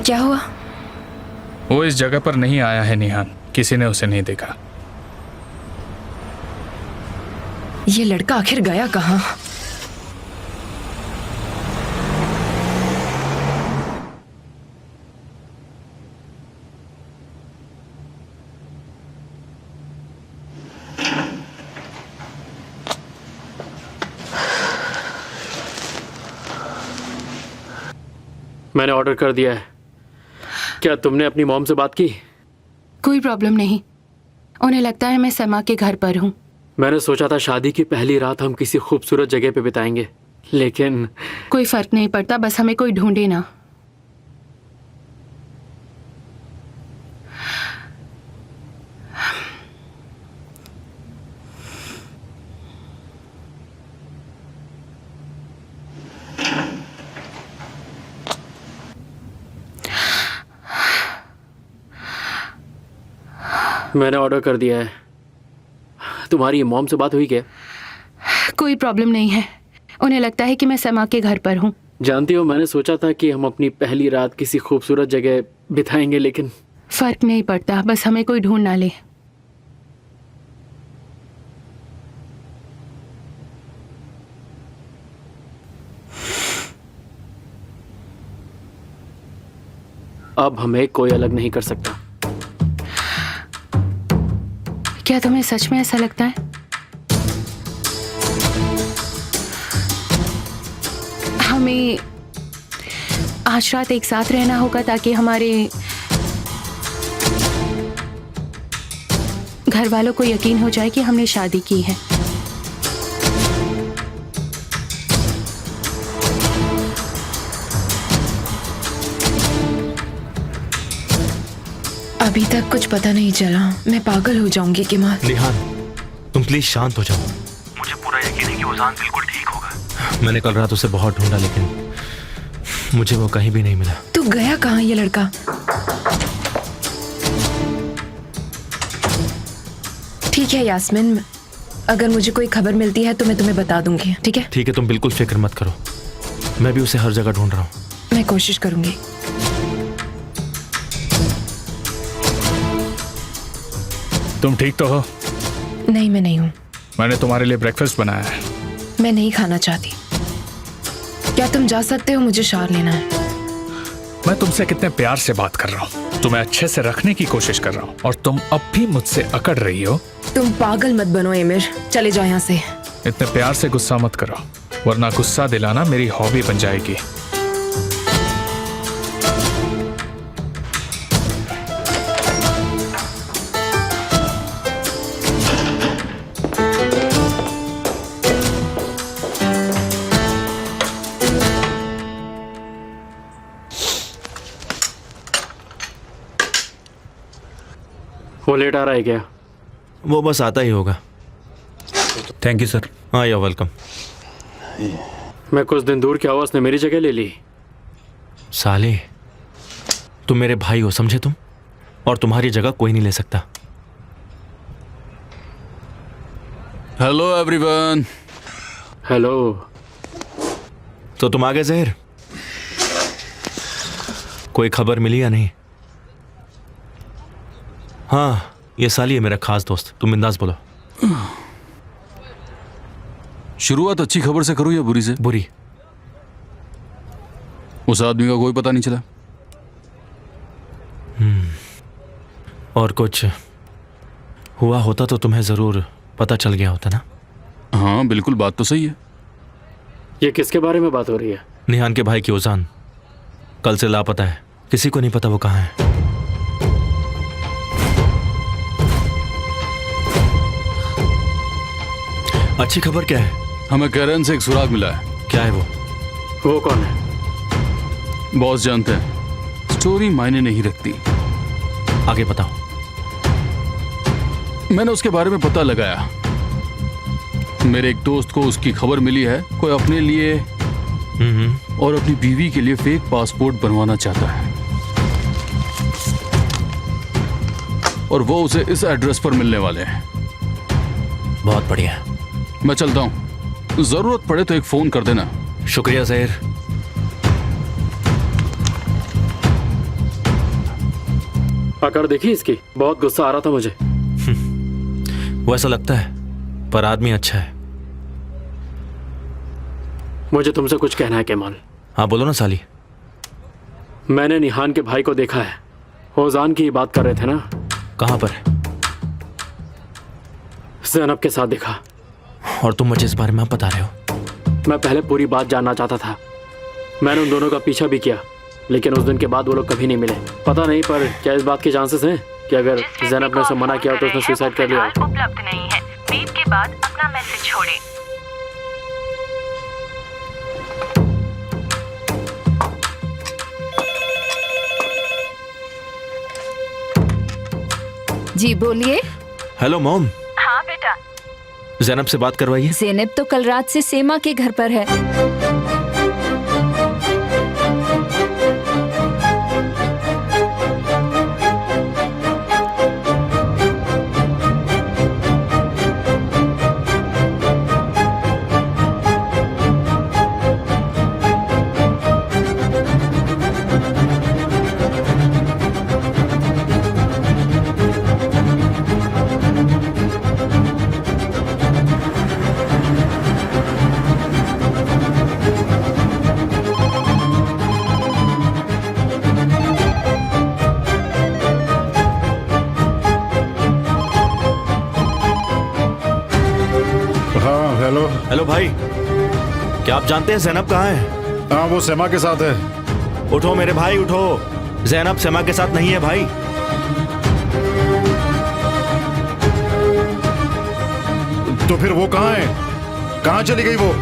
C: क्या हुआ?
E: वो इस जगह पर नहीं आया है निहान। किसी ने उसे नहीं देखा।
C: ये लड़का आखिर गया कहाँ?
B: मैंने ऑर्डर कर दिया है। क्या तुमने अपनी मॉम से बात की?
A: कोई प्रॉब्लम नहीं। उन्हें लगता है मैं समा के घर पर हूँ।
B: मैंने सोचा था शादी की पहली रात हम किसी खूबसूरत जगह पे बिताएंगे, लेकिन
A: कोई फर्क नहीं पड़ता, बस हमें कोई ढूंढे ना।
B: मैंने ऑर्डर कर दिया है। तुम्हारी मॉम से बात हुई क्या?
A: कोई प्रॉब्लम नहीं है। उन्हें लगता है कि मैं समा के घर पर हूँ।
B: जानती हो, मैंने सोचा था कि हम अपनी पहली रात किसी खूबसूरत जगह बिताएंगे, लेकिन
A: फर्क नहीं पड़ता, बस हमें कोई ढूंढ ना ले।
B: अब हमें कोई अलग नहीं कर सकता।
A: क्या तुम्हें सच में ऐसा लगता है? हमें आज रात एक साथ रहना होगा ताकि हमारे घर वालों को यकीन हो जाए कि हमने शादी की है।
C: अभी तक कुछ पता नहीं चला। मैं पागल हो जाऊंगी किमाल।
I: निहान, तुम प्लीज शांत हो जाओ। मुझे पूरा यकीन है कि उजान बिल्कुल ठीक होगा। मैंने कल रात उसे बहुत ढूंढा, लेकिन मुझे वो कहीं भी नहीं मिला।
C: तू गया कहाँ ये लड़का? ठीक है यास्मिन, अगर मुझे कोई खबर मिलती है तो मैं तुम्हें बता दूंगी, ठीक है?
I: ठीक है, तुम बिल्कुल फिक्र मत करो। मैं भी उसे हर जगह ढूंढ रहा हूँ।
C: मैं कोशिश करूंगी।
E: तुम ठीक तो हो?
C: नहीं, मैं नहीं हूँ।
E: मैंने तुम्हारे लिए ब्रेकफास्ट बनाया है।
C: मैं नहीं खाना चाहती। क्या तुम जा सकते हो? मुझे शावर लेना है।
E: मैं तुमसे कितने प्यार से बात कर रहा हूँ, तुम्हें अच्छे से रखने की कोशिश कर रहा हूँ, और तुम अब भी मुझसे अकड़ रही हो।
C: तुम पागल मत बनो एमिर, चले जाओ यहाँ से।
E: इतने प्यार से गुस्सा मत करो, वरना गुस्सा दिलाना मेरी हॉबी बन जाएगी।
B: वो लेट आ रहा है क्या?
I: वो बस आता ही होगा।
J: Thank you sir.
I: हाँ, यू वेलकम।
B: मैं कुछ दिन दूर क्या हुआ, उसने मेरी जगह ले ली।
I: साले, तुम मेरे भाई हो, समझे तुम? और तुम्हारी जगह कोई नहीं ले सकता।
L: Hello everyone.
B: हेलो।
I: तो तुम आ गए जहर? कोई खबर मिली या नहीं? हाँ, ये साली है मेरा खास दोस्त। तुम बिंदास बोलो।
L: शुरुआत अच्छी खबर से करूं या बुरी से?
I: बुरी।
L: उस आदमी का कोई पता नहीं चला।
I: और कुछ हुआ होता तो तुम्हें जरूर पता चल गया होता ना।
L: हाँ बिल्कुल, बात तो सही है।
B: ये किसके बारे में बात हो रही है?
I: निहान के भाई की उजान कल से लापता है। किसी को नहीं पता वो कहाँ है। अच्छी खबर क्या है?
L: हमें कैरन से एक सुराग मिला है।
I: क्या है वो?
B: वो कौन है?
L: बॉस जानते हैं, स्टोरी मायने नहीं रखती।
I: आगे बताओ।
L: मैंने उसके बारे में पता लगाया। मेरे एक दोस्त को उसकी खबर मिली है। कोई अपने लिए और अपनी बीवी के लिए फेक पासपोर्ट बनवाना चाहता है, और वो उसे इस एड्रेस पर मिलने वाले हैं।
I: बहुत बढ़िया।
L: मैं चलता हूं, जरूरत पड़े तो एक फोन कर देना।
I: शुक्रिया जहीर।
B: अकड़ देखी इसकी? बहुत गुस्सा आ रहा था मुझे।
I: वो ऐसा लगता है, पर आदमी अच्छा है।
B: मुझे तुमसे कुछ कहना है केमाल।
I: हाँ बोलो ना साली।
B: मैंने निहान के भाई को देखा है। ओजान की बात कर रहे थे ना?
I: कहाँ पर?
B: ज़ैनब के साथ देखा।
I: और तुम मुझे इस बारे में बता रहे हो?
B: मैं पहले पूरी बात जानना चाहता था। मैंने उन दोनों का पीछा भी किया, लेकिन उस दिन के बाद वो लोग कभी नहीं मिले। पता नहीं, पर क्या इस बात के चांसेस हैं कि अगर ज़ैनब ने उसे मना किया तो उसने सुसाइड कर लिया?
M: उपलब्ध नहीं है। बीप के बाद अपना मैसेज छोड़ें।
G: जी बोलिए।
I: Hello mom.
M: हाँ बेटा।
I: ज़ैनब से बात करवाइए।
G: ज़ैनब तो कल रात से सेमा के घर पर है।
D: हेलो।
I: हेलो भाई, क्या आप जानते हैं जैनब कहाँ है?
D: हाँ, वो सेमा के साथ है।
I: उठो मेरे भाई उठो, जैनब सेमा के साथ नहीं है भाई।
D: तो फिर वो कहाँ है? कहाँ चली गई वो?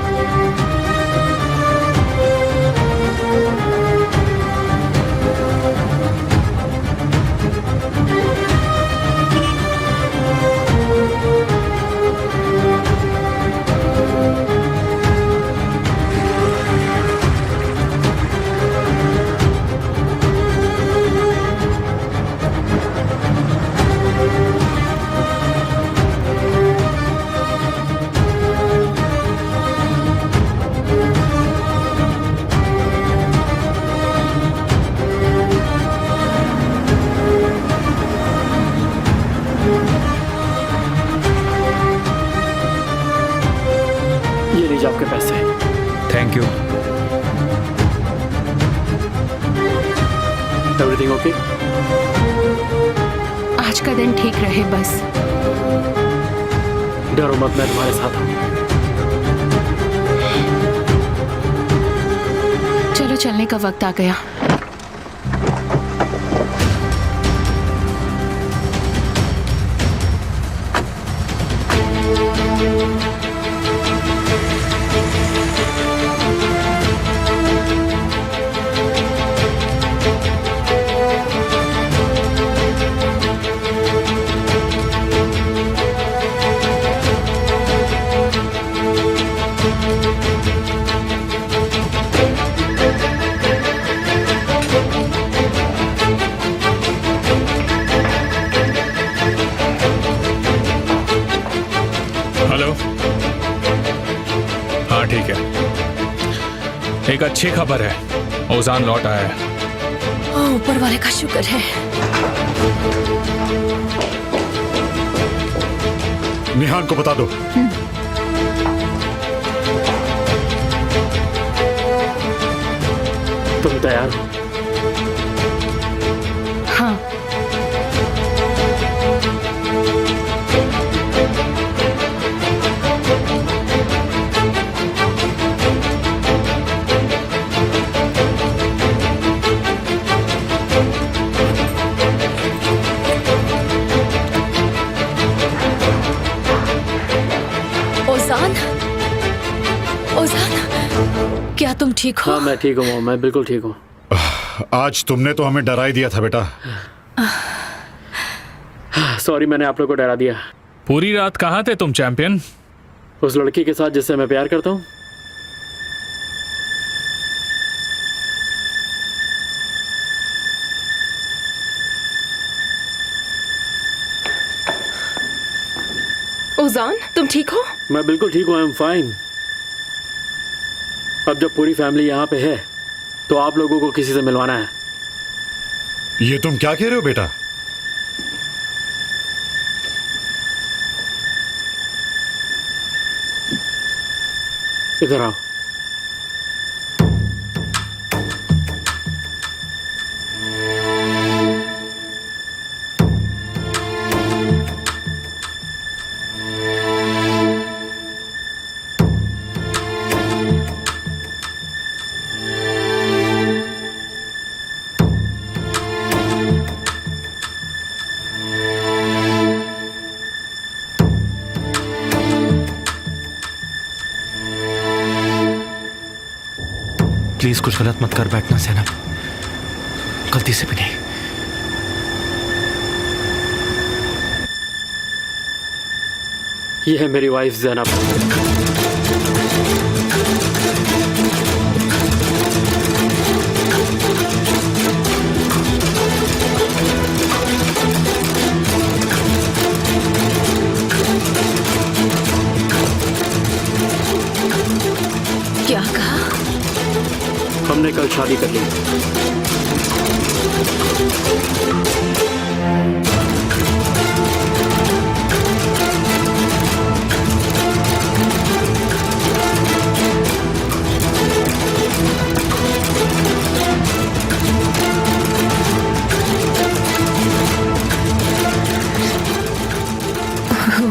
B: ये लीजिए आपके पैसे।
J: Thank you.
B: Everything okay?
A: आज का दिन ठीक रहे बस।
B: डरो मत, मैं तुम्हारे साथ हूँ।
A: चलो चलने का वक्त आ गया।
E: हेलो। हाँ ठीक है। एक अच्छी खबर है, ओजान लौट आया है।
C: ऊपर वाले का शुक्र है।
D: निहान को बता दो।
B: तुम तैयार हो?
A: हाँ।
C: ओजान, ओजान, क्या तुम ठीक हो?
B: हाँ मैं ठीक हूँ, मैं बिल्कुल ठीक हूँ।
D: आज तुमने तो हमें डरा ही दिया था बेटा।
B: सॉरी, मैंने आप लोग को डरा दिया।
E: पूरी रात कहाँ थे तुम चैंपियन?
B: उस लड़की के साथ जिससे मैं प्यार करता हूँ।
C: ओजान, तुम ठीक हो?
B: मैं बिल्कुल ठीक हूँ, आई एम फाइन। अब जब पूरी फैमिली यहाँ पे है तो आप लोगों को किसी से मिलवाना है।
D: ये तुम क्या कह रहे हो बेटा?
B: इधर आओ।
I: प्लीज कुछ गलत मत कर बैठना जैनब, गलती से भी नहीं।
B: ये है मेरी वाइफ जैनब।
C: क्या कहा?
B: हमने कल शादी कर ली।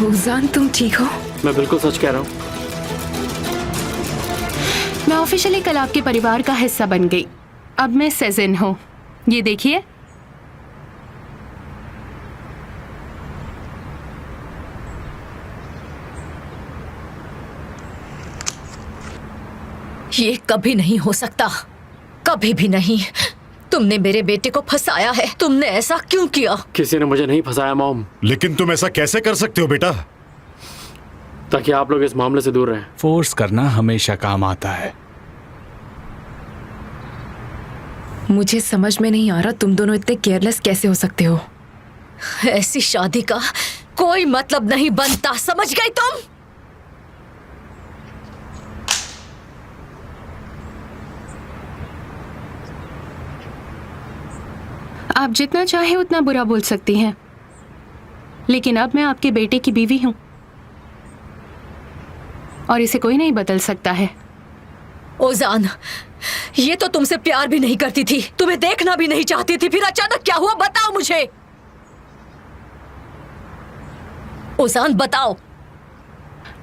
C: ओजान, तुम ठीक हो?
B: मैं बिल्कुल सच कह रहा हूँ।
A: मैं ऑफिशियली कल आपके परिवार का हिस्सा बन गई। अब मैं सेजन हूँ। ये देखिए।
F: ये कभी नहीं हो सकता, कभी भी नहीं। तुमने मेरे बेटे को फंसाया है। तुमने ऐसा क्यों किया?
B: किसी ने मुझे नहीं फंसाया मॉम।
D: लेकिन तुम ऐसा कैसे कर सकते हो बेटा?
B: ताकि आप लोग इस मामले से दूर रहें।
E: फोर्स करना हमेशा काम आता है।
C: मुझे समझ में नहीं आ रहा तुम दोनों इतने केयरलेस कैसे हो सकते हो।
F: ऐसी शादी का कोई मतलब नहीं बनता, समझ गई तुम?
A: आप जितना चाहे उतना बुरा बोल सकती हैं, लेकिन अब मैं आपके बेटे की बीवी हूं और इसे कोई नहीं बदल सकता है।
F: ओजान, ये तो तुमसे प्यार भी नहीं करती थी, तुम्हें देखना भी नहीं चाहती थी, फिर अचानक क्या हुआ बताओ मुझे। ओजान बताओ।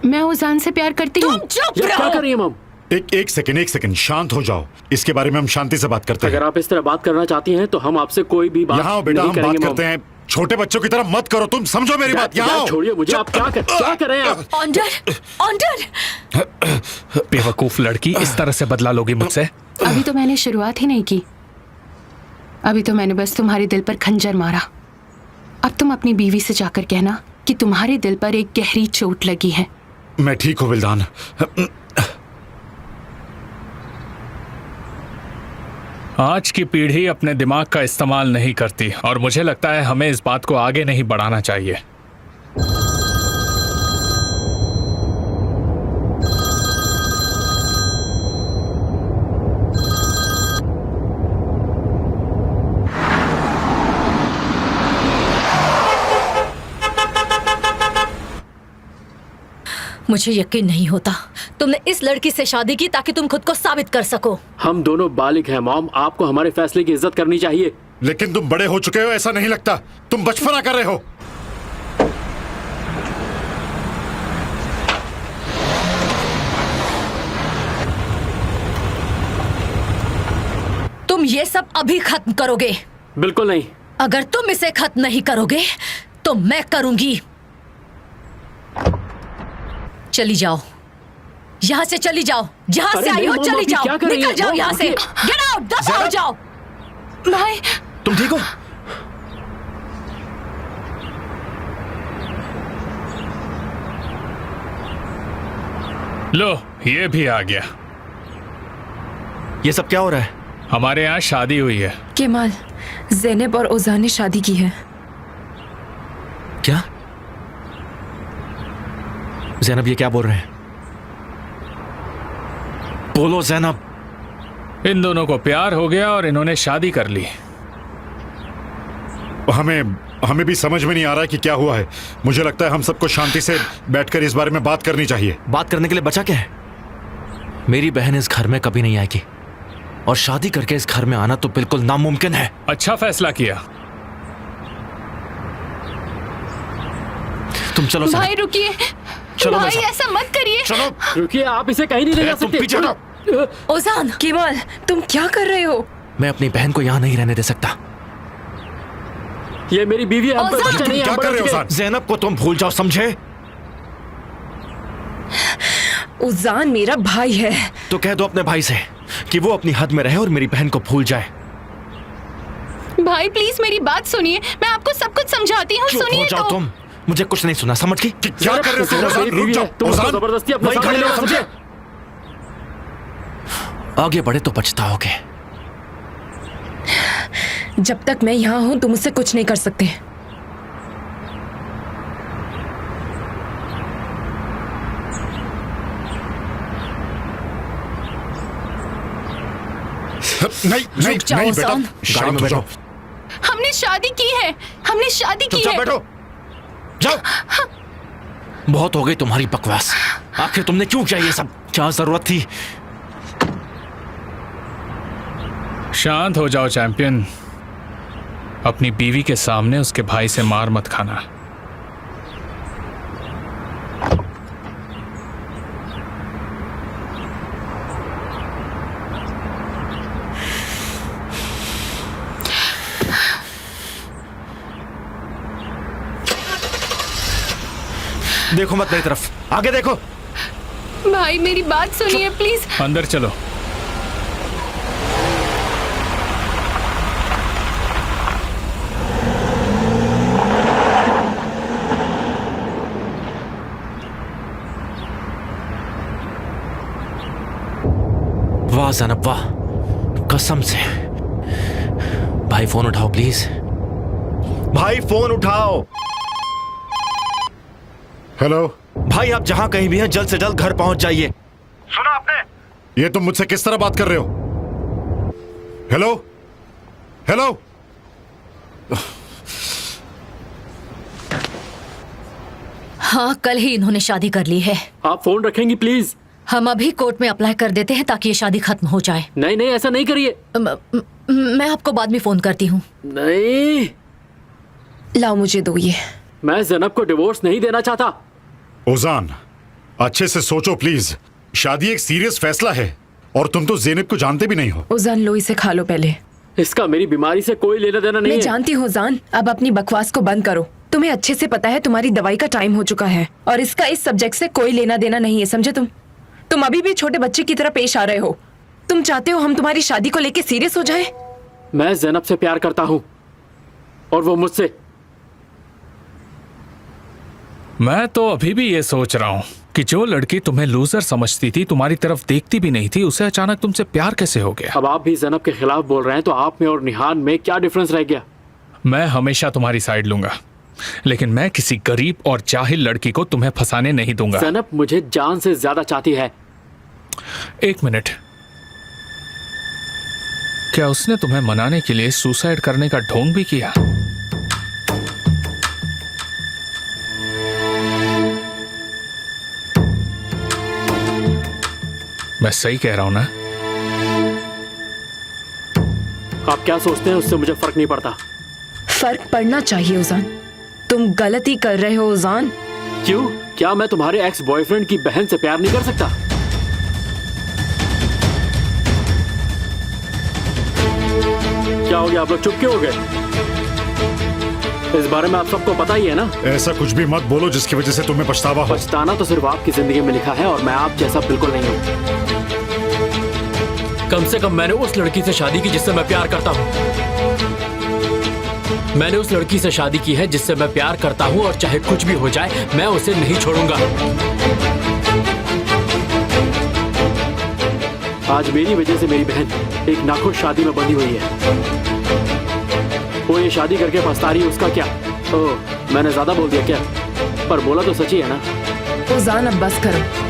A: मैं ओजान से प्यार करती हूँ।
F: तुम चुप
B: क्या
F: रहो।
B: कर रही है मॉम?
D: एक सेकंड शांत हो जाओ। इसके बारे में हम शांति से बात करते हैं।
B: अगर आप इस तरह बात करना चाहती हैं तो हम आपसे कोई भी बात
D: यहाँ आओ बेटा,
B: नहीं
D: हम
B: करेंगे
D: बात
B: मॉम।
D: करते हैं। छोटे बच्चों की तरह मत करो, तुम समझो मेरी बात। यहाँ आओ।
B: छोड़िए मुझे। आप क्या कर रहे हैं आप?
F: ऑन्डर,
E: बेवकूफ लड़की, इस तरह से बदला लोगी मुझसे?
A: अभी तो मैंने शुरुआत ही नहीं की। अभी तो मैंने बस तुम्हारे दिल पर खंजर मारा। अब तुम अपनी बीवी से जाकर कहना कि तुम्हारे दिल पर एक गहरी चोट लगी है।
D: मैं ठीक हूँ विल्दान।
E: आज की पीढ़ी अपने दिमाग का इस्तेमाल नहीं करती और मुझे लगता है हमें इस बात को आगे नहीं बढ़ाना चाहिए।
F: मुझे यकीन नहीं होता तुमने इस लड़की से शादी की ताकि तुम खुद को साबित कर सको।
B: हम दोनों बालिग हैं मॉम, आपको हमारे फैसले की इज्जत करनी चाहिए।
D: लेकिन तुम बड़े हो चुके हो, ऐसा नहीं लगता। तुम बचपना कर रहे हो।
F: तुम ये सब अभी खत्म करोगे?
B: बिल्कुल नहीं।
F: अगर तुम इसे खत्म नहीं करोगे तो मैं करूंगी। चली जाओ, यहाँ से चली जाओ। जहाँ से आई हो चली जाओ, निकल जाओ यहाँ से। गेट आउट, दफा हो जाओ।
A: भाई
I: तुम ठीक हो?
E: लो, ये भी आ गया।
I: ये सब क्या हो रहा है?
E: हमारे यहाँ शादी हुई है।
C: केमाल, ज़ैनब और ओजान ने शादी की है।
I: क्या? ज़ैनब ये क्या बोल रहे हैं? बोलो ज़ैनब।
E: इन दोनों को प्यार हो गया और इन्होंने शादी कर ली।
D: हमें भी समझ में नहीं आ रहा है कि क्या हुआ है। मुझे लगता है हम सबको शांति से बैठकर इस बारे में बात करनी चाहिए।
I: बात करने के लिए बचा क्या है? मेरी बहन इस घर में कभी नहीं आएगी और शादी करके इस घर में आना तो बिल्कुल नामुमकिन है।
E: अच्छा फैसला किया।
I: तुम चलो
A: भाई रुकिए।
I: चलो
A: भाई ऐसा मत करिए।
I: चलो
B: रुकिए, आप इसे कहीं नहीं ले जा
I: तुम
B: सकते।
I: पीछे हटो।
F: ओजान,
C: केमाल, तुम क्या कर रहे हो?
I: मैं अपनी बहन को यहाँ नहीं रहने दे सकता।
B: ये मेरी बीवी है, हम पर बच्चा नहीं है,
D: क्या
B: हम
D: कर रहे हो
B: बड़े
D: ओजान?
I: ज़ैनब को तुम भूल जाओ, समझे?
C: ओजान मेरा भाई है।
I: तो कह दो अपने भाई से कि वो अपनी हद में रहे और मेरी बहन को भूल जाए।
A: भाई प्लीज मेरी बात सुनिए, मैं आपको सब कुछ समझाती हूँ।
I: चुप हो
A: सुनिए
I: जाओ
A: तो।
I: तुम। मुझे कुछ नहीं सुना, समझ गई?
D: क्या कर रहे हो ओजान?
B: मेरी
D: रुक
B: बीवी
D: जाओ
B: है, तुम उसको
D: ओजान।
B: जबरदस्ती अपने
I: वहीं
B: सामने
I: खड़े
B: ले
I: हो,
B: आओ,
I: समझे? आगे बढ़े तो पछताओगे।
C: जब तक मैं यहाँ हूँ तुम मुझसे कुछ नहीं कर सकते।
D: नहीं
F: जाओ,
D: नहीं बेटा,
F: ओजान।
D: गाड़ी में बैठो।
A: हमने शादी की है, हमने शादी की
I: चुपचाप
A: है।
I: बैठो, जाओ। बहुत हो गई तुम्हारी बकवास। आखिर तुमने क्यों किया ये सब? क्या जरूरत थी?
E: शांत हो जाओ चैंपियन। अपनी बीवी के सामने उसके भाई से मार मत खाना।
I: देखो मत मेरी तरफ, आगे देखो।
A: भाई मेरी बात सुनिए प्लीज।
E: अंदर चलो।
I: वाह ज़ैनब वाह, कसम से। भाई फोन उठाओ प्लीज, भाई फोन उठाओ।
D: हेलो
I: भाई आप जहां कहीं भी हैं जल्द से जल्द घर पहुंच जाइए।
D: सुना आपने? ये तुम मुझसे किस तरह बात कर रहे हो? Hello hello.
F: हाँ, कल ही इन्होंने शादी कर ली है।
B: आप फोन रखेंगी प्लीज?
F: हम अभी कोर्ट में अप्लाई कर देते हैं ताकि ये शादी खत्म हो जाए।
B: नहीं नहीं, ऐसा नहीं करिए।
F: मैं आपको बाद में फोन करती हूँ।
B: नहीं,
C: लाओ मुझे दो ये।
B: मैं ज़ैनब को डिवोर्स नहीं देना चाहता।
D: ओजान, अच्छे से सोचो प्लीज। शादी एक सीरियस फैसला है और तुम तो ज़ैनब को जानते भी नहीं हो।
C: ओजान लो, इसे खा लो पहले।
B: इसका मेरी बीमारी से कोई लेना देना नहीं
C: मैं
B: है।
C: जानती हूँ जान, अब अपनी बकवास को बंद करो। तुम्हें अच्छे से पता है तुम्हारी दवाई का टाइम हो चुका है और इसका इस सब्जेक्ट से कोई लेना देना नहीं है, समझे? तुम अभी भी छोटे बच्चे की तरह पेश आ रहे हो। तुम चाहते हो हम तुम्हारी शादी को लेके सीरियस हो जाए?
B: मैं ज़ैनब से प्यार करता हूँ और वो मुझसे।
E: मैं तो अभी भी ये सोच रहा हूँ कि जो लड़की तुम्हें लूजर समझती थी, तुम्हारी तरफ देखती भी नहीं थी, उसे अचानक तुमसे प्यार कैसे हो गया?
B: अब आप भी ज़ैनब के खिलाफ बोल रहे हैं तो आप में और निहान में क्या डिफरेंस रह गया?
E: मैं हमेशा तुम्हारी साइड लूंगा, लेकिन मैं किसी गरीब और जाहिल लड़की को तुम्हें फंसाने नहीं दूंगा।
B: ज़ैनब मुझे जान से ज्यादा चाहती है।
E: एक मिनट, क्या उसने तुम्हें मनाने के लिए सुसाइड करने का ढोंग भी किया? मैं सही कह रहा हूं ना?
B: आप क्या सोचते हैं उससे मुझे फर्क नहीं पड़ता।
C: फर्क पड़ना चाहिए ओजान, तुम गलती कर रहे हो ओजान।
B: क्यों? क्या मैं तुम्हारे एक्स बॉयफ्रेंड की बहन से प्यार नहीं कर सकता? क्या हो गया, आप लोग चुप क्यों हो गए? इस बारे में आप सबको पता ही है ना?
D: ऐसा कुछ भी मत बोलो जिसकी वजह से तुम्हें पछतावा हो।
B: पछताना तो सिर्फ आपकी जिंदगी में लिखा है और मैं आप जैसा बिल्कुल नहीं हूँ। कम से कम मैंने उस लड़की से शादी की जिससे मैं प्यार करता हूँ। मैंने उस लड़की से शादी की है जिससे मैं प्यार करता हूँ और चाहे कुछ भी हो जाए मैं उसे नहीं छोड़ूंगा। आज मेरी वजह से मेरी बहन एक नाखुश शादी में बंधी हुई है। वो ये शादी करके पछता रही है, उसका क्या? ओह, मैंने ज्यादा बोल दिया क्या? पर बोला तो सच ही है ना?
C: ओजान अब बस करो।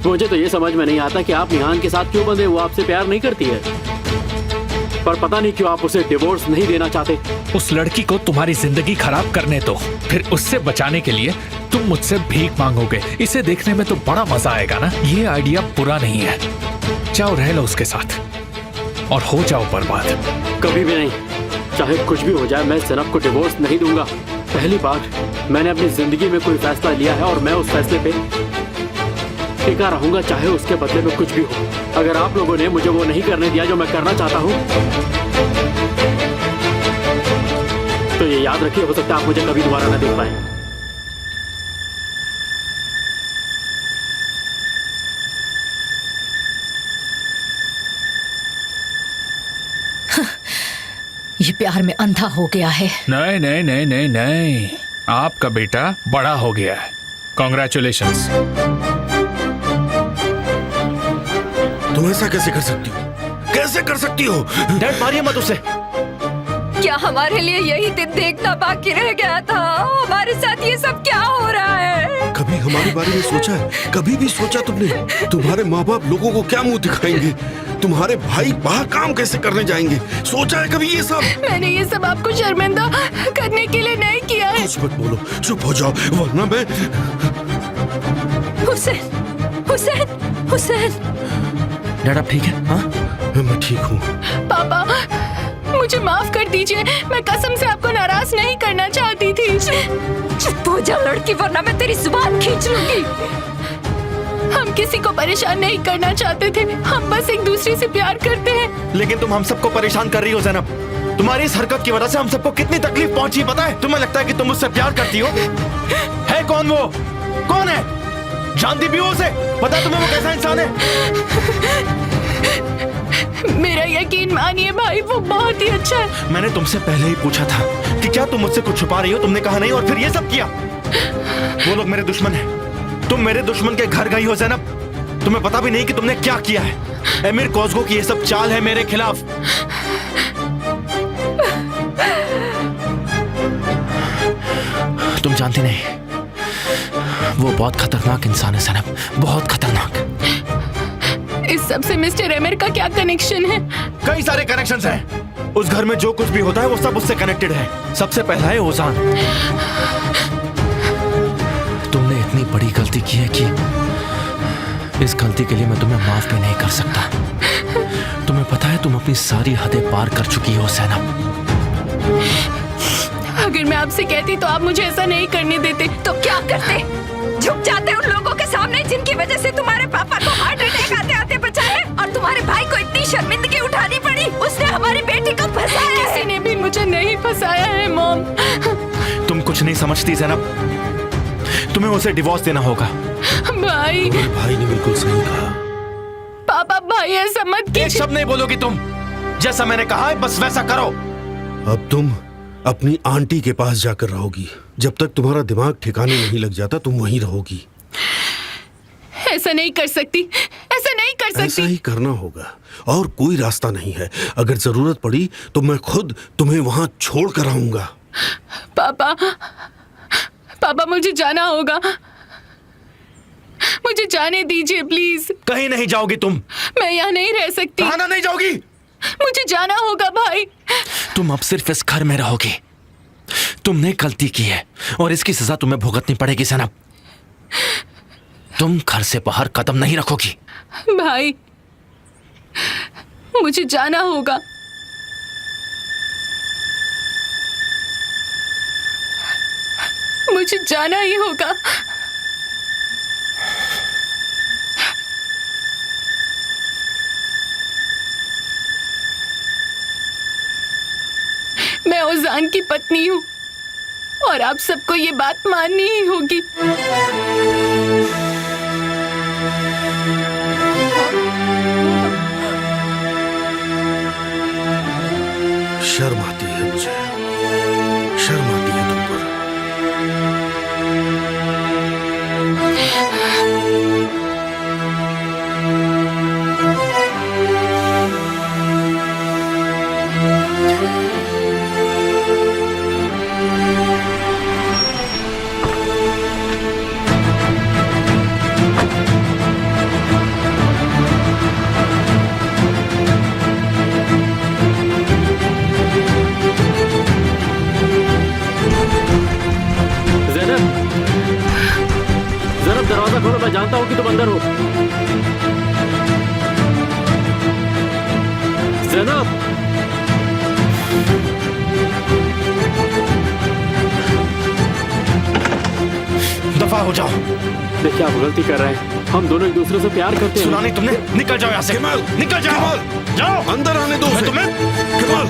B: मुझे तो ये समझ में नहीं आता कि आप निहान के साथ क्यों बंधे। वो आपसे प्यार नहीं करती है, पर पता नहीं क्यों आप उसे डिवोर्स नहीं देना चाहते।
E: उस लड़की को तुम्हारी जिंदगी खराब करने दो, फिर उससे बचाने के लिए तुम मुझसे भीख मांगोगे। इसे देखने में तो बड़ा मजा आएगा ना? ये आइडिया बुरा नहीं है। जाओ रह लो उसके साथ और हो जाओ बर्बाद।
B: कभी भी नहीं, चाहे कुछ भी हो जाए मैं ज़ैनब को डिवोर्स नहीं दूंगा। पहली बार मैंने अपनी जिंदगी में कोई फैसला लिया है और मैं उस फैसले पे टिका रहूंगा, चाहे उसके बदले में कुछ भी हो। अगर आप लोगों ने मुझे वो नहीं करने दिया जो मैं करना चाहता हूँ, तो ये याद रखिए, हो सकता है आप मुझे कभी दोबारा न देख पाए।
F: ये प्यार में अंधा हो गया है।
E: नहीं नहीं नहीं नहीं नहीं, आपका बेटा बड़ा हो गया है। कॉन्ग्रेचुलेशंस।
H: तुम ऐसा कैसे कर सकती हो? कैसे कर सकती हो?
I: डैड मारिए मत उसे।
C: क्या हमारे लिए यही दिन देखना बाकी रह गया था? हमारे साथ ये सब क्या हो रहा है?
H: कभी हमारे बारे में सोचा है? कभी भी सोचा तुमने? तुम्हारे माँ बाप लोगों को क्या मुंह दिखाएंगे? तुम्हारे भाई बाहर काम कैसे करने जाएंगे? सोचा है कभी ये सब?
A: मैंने ये सब आपको शर्मिंदा करने के लिए नहीं किया है।
H: कुछ मत बोलो, चुप हो जाओ, वरना मैं।
C: हुसैन, हुसैन, हुसैन।
I: डैड आप ठीक है? हाँ
H: मैं ठीक हूँ।
A: पापा मुझे माफ कर दीजिए, मैं कसम से आपको नाराज नहीं करना चाहती थी।
C: चुप हो जा लड़की, वरना मैं तेरी जुबान खींच लूंगी।
A: हम किसी को परेशान नहीं करना चाहते थे, हम बस एक दूसरे से प्यार करते हैं।
I: लेकिन तुम हम सबको परेशान कर रही हो ज़ैनब। तुम्हारी इस हरकत की वजह से हम सबको कितनी तकलीफ पहुंची पता है? तुम्हें लगता है कि तुम मुझसे प्यार करती हो? है कौन वो? कौन है? जानती भी हो उसे? पता है तुम्हें वो कैसा इंसान है?
A: मेरा यकीन मानिए भाई, वो बहुत ही अच्छा है।
I: मैंने तुमसे पहले ही पूछा था कि क्या तुम मुझसे कुछ छुपा रही हो, तुमने कहा नहीं और फिर ये सब किया। वो लोग मेरे दुश्मन हैं। तुम मेरे दुश्मन के घर गई हो ज़ैनब, तुम्हें पता भी नहीं कि तुमने क्या किया है। एमिर कोज़गो की ये सब चाल है मेरे खिलाफ। तुम जानती नहीं, वो बहुत खतरनाक इंसान है ज़ैनब, बहुत खतरनाक।
A: इस सब से मिस्टर एमिर का क्या कनेक्शन है?
I: कई सारे कनेक्शंस हैं। उस घर में जो कुछ भी होता है वो सब उससे कनेक्टेड है। सबसे पहला है ओजान। तुमने इतनी बड़ी गलती की है कि इस गलती के लिए मैं तुम्हें माफ भी नहीं कर सकता। तुम्हें पता है तुम अपनी सारी हदें पार कर चुकी हो ज़ैनब।
A: अगर मैं आपसे कहती तो आप मुझे ऐसा नहीं करने देते।
C: तो क्या करते? झुक जाते उन लोगों के सामने जिनकी वजह से तुम्हारे पापा को हार्ट अटैक आते आते बचा है, और तुम्हारे भाई को इतनी शर्मिंदगी उठानी पड़ी। उसने हमारी बेटी को फंसाया है।
A: किसी ने भी मुझे नहीं फंसाया है मॉम।
I: तुम कुछ नहीं समझती ज़ैनब, तुम्हें उसे डिवोर्स देना होगा।
A: भाई,
H: भाई ने बिल्कुल सही कहा।
A: पापा भाई ऐसा मत
I: एक
A: कीजिए।
I: शब्द नहीं बोलोगी तुम। जैसा मैंने कहा है बस वैसा करो।
H: अब तुम अपनी आंटी के पास जाकर रहोगी। जब तक तुम्हारा दिमाग ठिकाने नहीं लग जाता तुम वहीं रहोगी।
A: ऐसा नहीं कर सकती, ऐसा नहीं कर
H: ऐसा
A: सकती।
H: ही करना होगा और कोई रास्ता नहीं है। अगर जरूरत पड़ी तो मैं खुद तुम्हें वहां छोड़ कर आऊंगा।
A: पापा, पापा मुझे जाना होगा। मुझे जाने दीजिए प्लीज।
I: कहीं नहीं जाओगी तुम।
A: मैं यहाँ नहीं रह सकती।
I: कहाँ नहीं जाओगी?
A: मुझे जाना होगा भाई।
I: तुम अब सिर्फ इस घर में रहोगी। तुमने गलती की है और इसकी सजा तुम्हें भुगतनी पड़ेगी ज़ैनब। तुम घर से बाहर कदम नहीं रखोगी।
A: भाई, मुझे जाना होगा। मुझे जाना ही होगा। मैं ओजान की पत्नी हूँ और आप सबको ये बात माननी ही होगी।
H: शर्म आती है मुझे, शर्म आती है तुम पर।
B: दरवाजा खोलो, मैं जानता हूँ कि तुम अंदर हो। ज़ैनब,
I: दफा हो जाओ।
B: देखिए आप गलती कर रहे हैं। हम दोनों एक दूसरे से प्यार करते हैं।
I: सुना नहीं तुमने? निकल जाओ यहाँ से।
H: कमाल,
I: निकल जाओ।
H: कमाल,
I: जाओ
H: अंदर आने दो
I: मैं
H: उसे।
I: तुम्हें।
H: कमाल,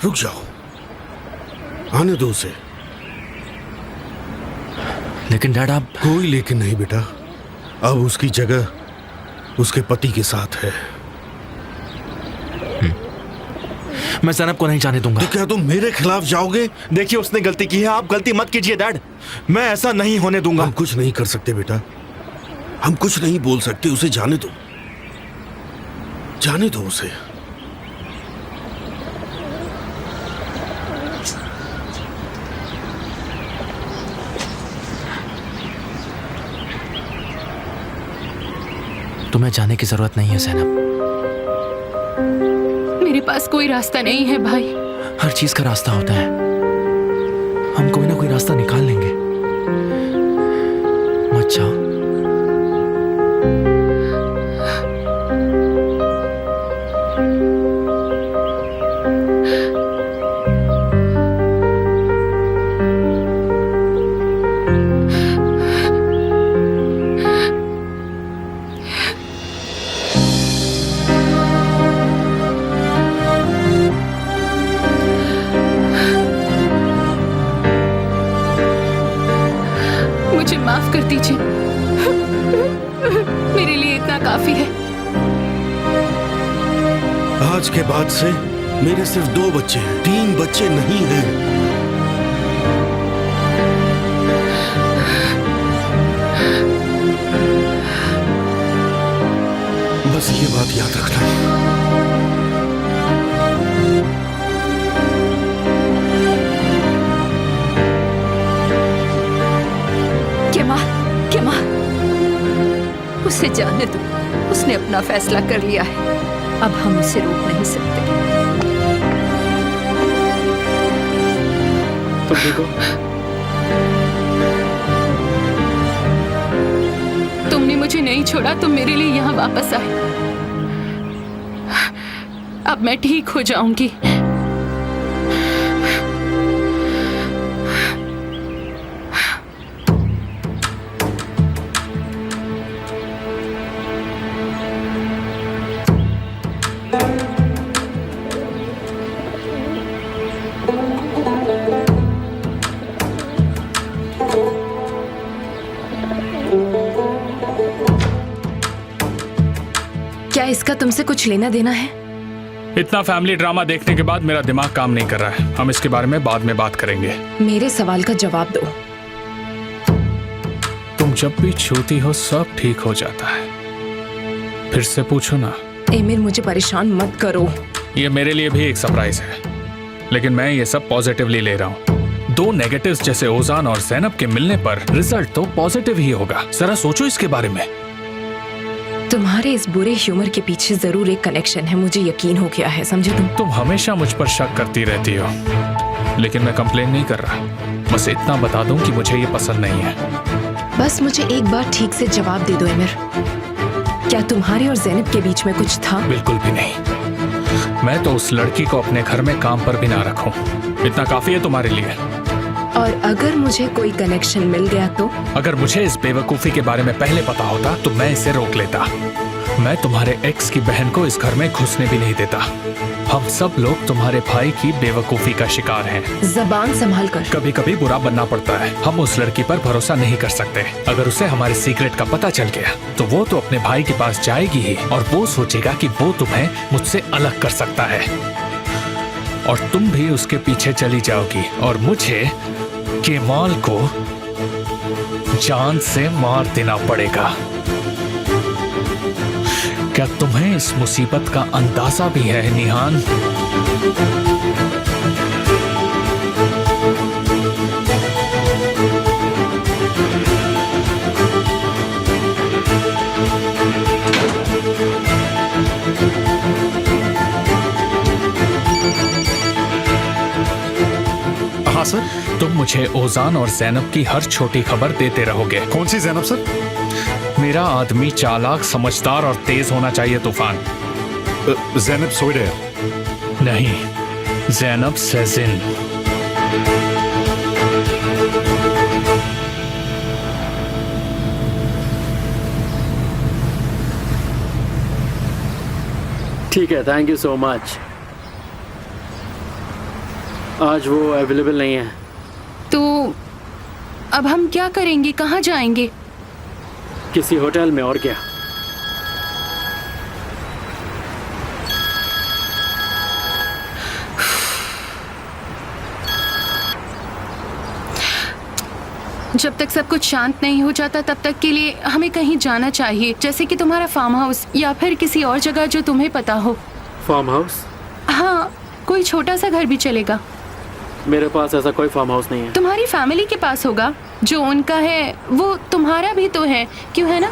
H: रुक जाओ, आने दो उसे।
I: लेकिन डैड आप।
H: कोई लेकिन नहीं बेटा, अब उसकी जगह उसके पति के साथ है।
I: मैं ज़ैनब को नहीं जाने दूंगा।
H: तो क्या तुम मेरे खिलाफ जाओगे?
I: देखिए उसने गलती की है, आप गलती मत कीजिए डैड। मैं ऐसा नहीं होने दूंगा।
H: हम कुछ नहीं कर सकते बेटा, हम कुछ नहीं बोल सकते। उसे जाने दो, जाने दो उसे।
I: तुम्हें जाने की जरूरत नहीं है ज़ैनब।
A: मेरे पास कोई रास्ता नहीं है भाई।
I: हर चीज का रास्ता होता है, हम कोई ना कोई रास्ता निकाल लेंगे। मत जाओ।
A: मुझे माफ कर दीजिए। मेरे लिए इतना काफी है।
H: आज के बाद से मेरे सिर्फ 2 बच्चे हैं, 3 बच्चे नहीं हैं। बस ये बात याद रखना।
G: केमा, उसे जाने दो। उसने अपना फैसला कर लिया है, अब हम उसे रोक नहीं सकते।
B: तुम ठीक हो?
A: तुमने मुझे नहीं छोड़ा, तुम मेरे लिए यहाँ वापस आए। अब मैं ठीक हो जाऊंगी।
C: क्या इसका तुमसे कुछ लेना देना है?
E: इतना फैमिली ड्रामा देखने के बाद मेरा दिमाग काम नहीं कर रहा है। हम इसके बारे में बाद में बात करेंगे।
C: मेरे सवाल का जवाब दो।
E: तुम जब भी छूती हो सब ठीक हो जाता है। फिर से पूछो ना।
C: एमिर, मुझे परेशान मत करो।
E: ये मेरे लिए भी एक सरप्राइज है, लेकिन मैं ये सब पॉजिटिवली ले रहा हूँ। 2 नेगेटिव्स जैसे ओजान और ज़ैनब के मिलने पर रिजल्ट तो पॉजिटिव ही होगा। जरा सोचो इसके बारे में।
C: तुम्हारे इस बुरे ह्यूमर के पीछे जरूर एक कनेक्शन है, मुझे यकीन हो गया है, समझे
E: तुम हमेशा मुझ पर शक करती रहती हो, लेकिन मैं कंप्लेन नहीं कर रहा। बस इतना बता दूं कि मुझे ये पसंद नहीं है।
C: बस मुझे एक बार ठीक से जवाब दे दो एमिर। क्या तुम्हारे और ज़ैनब के बीच में कुछ था?
E: बिल्कुल भी नहीं। मैं तो उस लड़की को अपने घर में काम पर भी ना रखूं। इतना काफी है तुम्हारे लिए।
C: और अगर मुझे कोई कनेक्शन मिल गया तो?
E: अगर मुझे इस बेवकूफी के बारे में पहले पता होता तो मैं इसे रोक लेता। मैं तुम्हारे एक्स की बहन को इस घर में घुसने भी नहीं देता। हम सब लोग तुम्हारे भाई की बेवकूफी का शिकार हैं।
C: जबान संभाल कर।
E: कभी कभी बुरा बनना पड़ता है। हम उस लड़की पर भरोसा नहीं कर सकते। अगर उसे हमारे सीक्रेट का पता चल गया तो वो तो अपने भाई के पास जाएगी ही, और वो सोचेगा कि वो तुम्हें मुझसे अलग कर सकता है, और तुम भी उसके पीछे चली जाओगी, और मुझे केमाल को जान से मार देना पड़ेगा। क्या तुम्हें इस मुसीबत का अंदाजा भी है, निहान?
D: हाँ सर।
E: तुम मुझे ओजान और ज़ैनब की हर छोटी खबर देते रहोगे।
D: कौन सी ज़ैनब सर?
E: मेरा आदमी चालाक, समझदार और तेज होना चाहिए। तूफान।
D: ज़ैनब सोइडेयर?
E: नहीं, ज़ैनब सेजिन।
B: ठीक है, थैंक यू सो मच। आज वो अवेलेबल नहीं है।
A: तो अब हम क्या करेंगे? कहाँ जाएंगे?
B: किसी होटल में, और क्या।
A: जब तक सब कुछ शांत नहीं हो जाता तब तक के लिए हमें कहीं जाना चाहिए, जैसे कि तुम्हारा फार्म हाउस या फिर किसी और जगह जो तुम्हें पता हो।
B: Farm house?
A: हाँ, कोई छोटा सा घर भी चलेगा।
B: मेरे पास ऐसा कोई फार्म हाउस नहीं है।
A: तुम्हारी फैमिली के पास होगा। जो उनका है वो तुम्हारा भी तो है, क्यों है ना?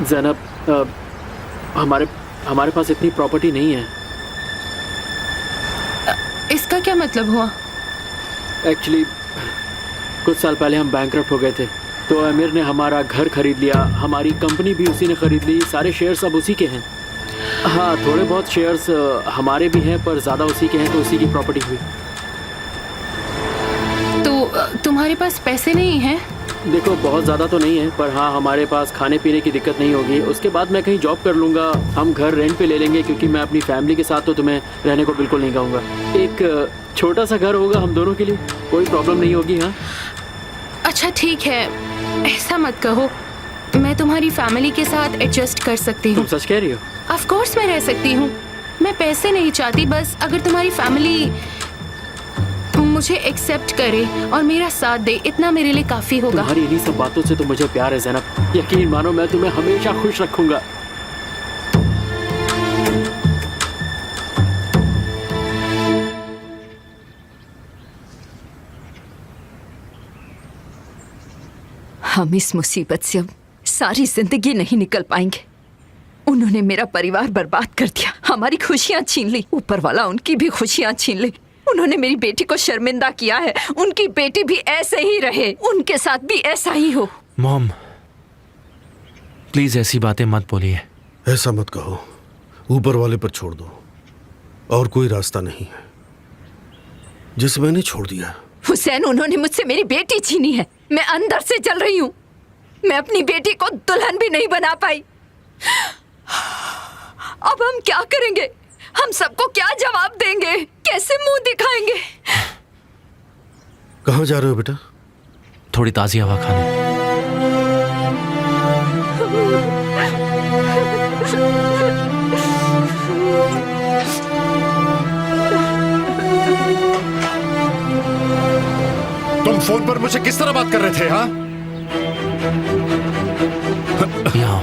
B: ज़ैनब, हमारे पास इतनी प्रॉपर्टी नहीं है।
A: इसका क्या मतलब हुआ?
B: एक्चुअली कुछ साल पहले हम बैंकरप्ट हो गए थे, तो अमीर ने हमारा घर खरीद लिया, हमारी कंपनी भी उसी ने खरीद ली, सारे शेयर्स अब उसी के हैं। हाँ, थोड़े बहुत शेयर्स हमारे भी हैं, पर ज़्यादा उसी के हैं, तो उसी की प्रॉपर्टी हुई।
A: तो तुम्हारे पास पैसे नहीं हैं?
B: देखो बहुत ज़्यादा तो नहीं है, पर हाँ हमारे पास खाने पीने की दिक्कत नहीं होगी। उसके बाद मैं कहीं जॉब कर लूँगा, हम घर रेंट पे ले लेंगे, क्योंकि मैं अपनी फैमिली के साथ तो तुम्हें रहने को बिल्कुल नहीं कहूँगा। एक छोटा सा घर होगा हम दोनों के लिए, कोई प्रॉब्लम नहीं होगी। हाँ
A: अच्छा ठीक है, ऐसा मत कहो, मैं तुम्हारी फैमिली के साथ एडजस्ट कर सकती हूँ।
B: तुम सच कह रही हो?
A: ऑफ कोर्स मैं रह सकती हूँ। मैं पैसे नहीं चाहती, बस अगर तुम्हारी फैमिली मुझे एक्सेप्ट करे और मेरा साथ दे, इतना मेरे लिए काफी होगा।
B: तुम्हारी इन्हीं सब बातों से तो मुझे प्यार है ज़ैनब, यकीन मानो मैं तुम्हें हमेशा खुश रखूंगा।
G: हम इस मुसीबत से अब सारी जिंदगी नहीं निकल पाएंगे। उन्होंने मेरा परिवार बर्बाद कर दिया, हमारी खुशियां छीन ली, ऊपर वाला उनकी भी खुशियां छीन ली। उन्होंने मेरी बेटी को शर्मिंदा किया है। उनकी बेटी भी ऐसे ही रहे, उनके साथ भी ऐसा ही हो।
I: मॉम, प्लीज ऐसी बातें मत बोलिए।
H: ऐसा मत कहो, ऊपर वाले पर छोड़ दो, और कोई रास्ता नहीं है जिसे मैंने छोड़ दिया।
G: हुसैन, उन्होंने मुझसे मेरी बेटी छीनी है। मैं अंदर से जल रही हूँ। मैं अपनी बेटी को दुल्हन भी नहीं बना पाई। अब हम क्या करेंगे? हम सबको क्या जवाब देंगे? कैसे मुंह दिखाएंगे?
H: कहाँ जा रहे हो बेटा?
I: थोड़ी ताजी हवा खाने।
D: तुम फोन पर मुझे किस तरह बात कर रहे थे? हाँ,
I: यहाँ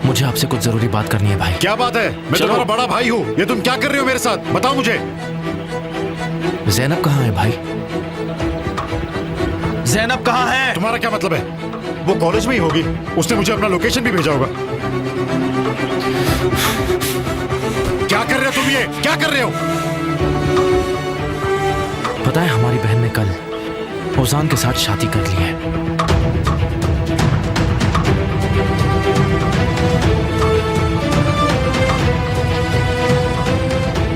I: मुझे आपसे कुछ जरूरी बात करनी है भाई।
D: क्या बात है? मैं तुम्हारा बड़ा भाई हूँ। ये तुम क्या कर रहे हो मेरे साथ? बताओ मुझे।
I: ज़ैनब कहाँ है भाई?
J: ज़ैनब कहाँ है?
D: तुम्हारा क्या मतलब है? वो कॉलेज में ही होगी। उसने मुझे अपना लोकेशन भी भेजा होगा। क्या कर रहे हो तुम? ये क्या कर रहे हो?
I: पता है हमारी बहन ने कल ओजान के साथ शादी कर ली है।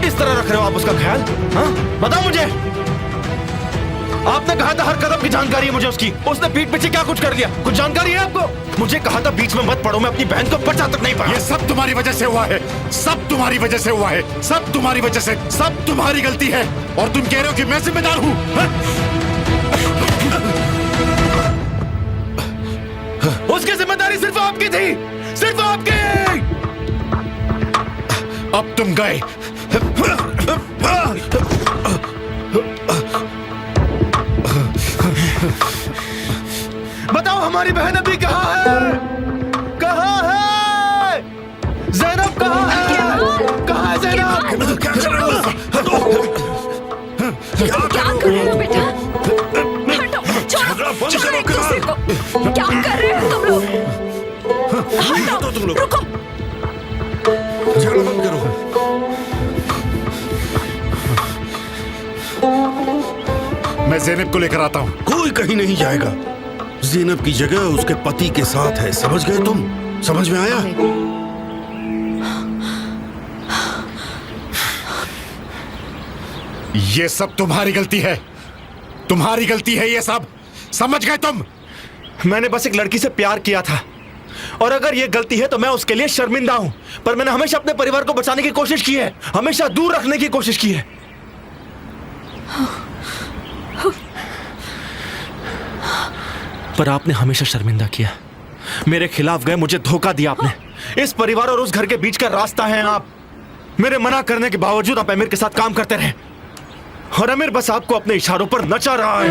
J: इस तरह रख रहे हो आप उसका ख्याल? हाँ, बताओ मुझे। आपने कहा था हर कदम की जानकारी है मुझे उसकी। उसने पीठ पीछे क्या कुछ कर दिया? कुछ जानकारी है आपको? मुझे कहा था बीच में मत पड़ो, मैं अपनी बहन को बचा तक नहीं पाया।
D: ये सब तुम्हारी वजह से हुआ है। सब तुम्हारी वजह से हुआ है। सब तुम्हारी वजह से। सब तुम्हारी गलती है। और तुम कह रहे हो कि मैं जिम्मेदार हूँ?
J: उसकी जिम्मेदारी सिर्फ आपकी थी, सिर्फ आपकी।
D: अब तुम गए।
J: बताओ हमारी बहन अभी कहाँ है? कहाँ है? ज़ैनब कहाँ है? कहाँ है ज़ैनब?
H: क्या कर रहे हो?
G: क्या कर रहे हो बेटा? हटो, छोड़ो एक दूसरे को। क्या कर रहे हो तुम लोग? हटो,
H: तुम लोग
G: रुको।
H: झगड़ा बंद करो।
D: मैं ज़ैनब को लेकर आता हूँ।
H: कोई कहीं नहीं जाएगा। ज़ैनब की जगह उसके पति के साथ है। समझ गए तुम? समझ में आया?
D: ये सब तुम्हारी गलती है। तुम्हारी गलती है ये सब। समझ गए तुम?
J: मैंने बस एक लड़की से प्यार किया था, और अगर ये गलती है तो मैं उसके लिए शर्मिंदा हूं। पर मैंने हमेशा अपने परिवार को बचाने की कोशिश की है, हमेशा दूर रखने की कोशिश की है।
I: पर आपने हमेशा शर्मिंदा किया, मेरे खिलाफ गए, मुझे धोखा दिया आपने।
J: इस परिवार और उस घर के बीच का रास्ता है आप। मेरे मना करने के बावजूद आप अमीर के साथ काम करते रहे, और अमीर बस आपको अपने इशारों पर नचा रहा है।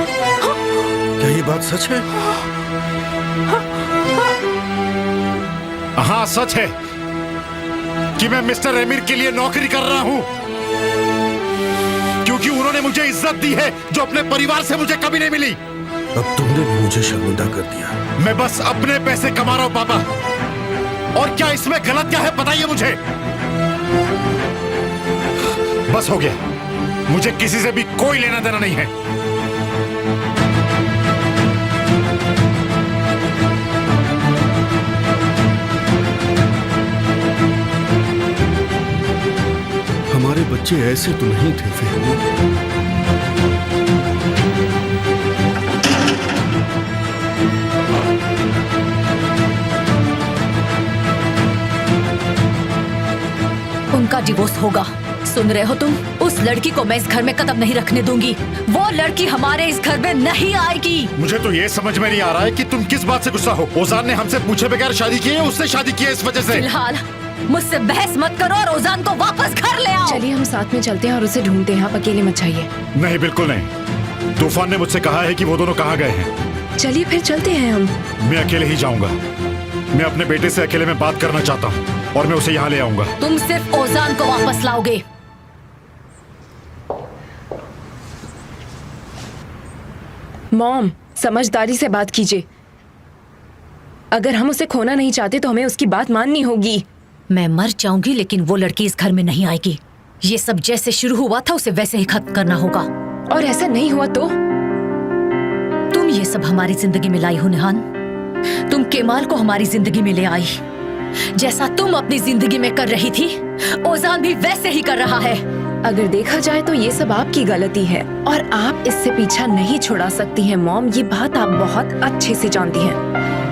H: क्या ये बात सच है?
D: हाँ सच है कि मैं मिस्टर अमीर के लिए नौकरी कर रहा हूँ, क्योंकि उन्होंने मुझे इज्जत दी है जो अपने परिवार से मुझे कभी नहीं मिली।
H: अब तुमने भी मुझे शर्मिंदा कर दिया।
D: मैं बस अपने पैसे कमा रहा हूँ पापा, और क्या इसमें गलत क्या है बताइए मुझे। बस हो गया, मुझे किसी से भी कोई लेना देना नहीं है।
H: हमारे बच्चे ऐसे तो नहीं थे फिर।
F: डिवोर्स होगा। सुन रहे हो तुम? उस लड़की को मैं इस घर में कदम नहीं रखने दूंगी। वो लड़की हमारे इस घर में नहीं आएगी।
D: मुझे तो ये समझ में नहीं आ रहा है कि तुम किस बात से गुस्सा हो। ओजान ने हमसे पूछे बगैर शादी की है, उससे शादी की है इस वजह से।
F: फिलहाल मुझसे बहस मत करो और ओजान को वापस घर ले आओ।
C: चलिए हम साथ में चलते हैं और उसे ढूंढते हैं। आप अकेले मत जाइए।
D: नहीं, बिल्कुल नहीं। तूफान ने मुझसे कहा है कि वो दोनों कहाँ गए हैं।
C: चलिए फिर चलते हैं हम।
D: मैं अकेले ही जाऊंगा। मैं अपने बेटे से अकेले में बात करना चाहता हूँ और मैं उसे यहाँ ले आऊंगा।
F: तुम सिर्फ ओजान को वापस लाओगे।
C: मॉम, समझदारी से बात कीजिए। अगर हम उसे खोना नहीं चाहते तो हमें उसकी बात माननी होगी।
F: मैं मर जाऊंगी लेकिन वो लड़की इस घर में नहीं आएगी। ये सब जैसे शुरू हुआ था उसे वैसे ही खत्म करना होगा।
C: और ऐसा नहीं हुआ तो?
F: तुम ये सब हमारी जिंदगी में लाई हो निहान। तुम केमाल को हमारी जिंदगी में ले आई। जैसा तुम अपनी जिंदगी में कर रही थी, ओजान भी वैसे ही कर रहा है।
C: अगर देखा जाए तो ये सब आपकी गलती है और आप इससे पीछा नहीं छुड़ा सकती हैं मॉम। ये बात आप बहुत अच्छे से जानती हैं।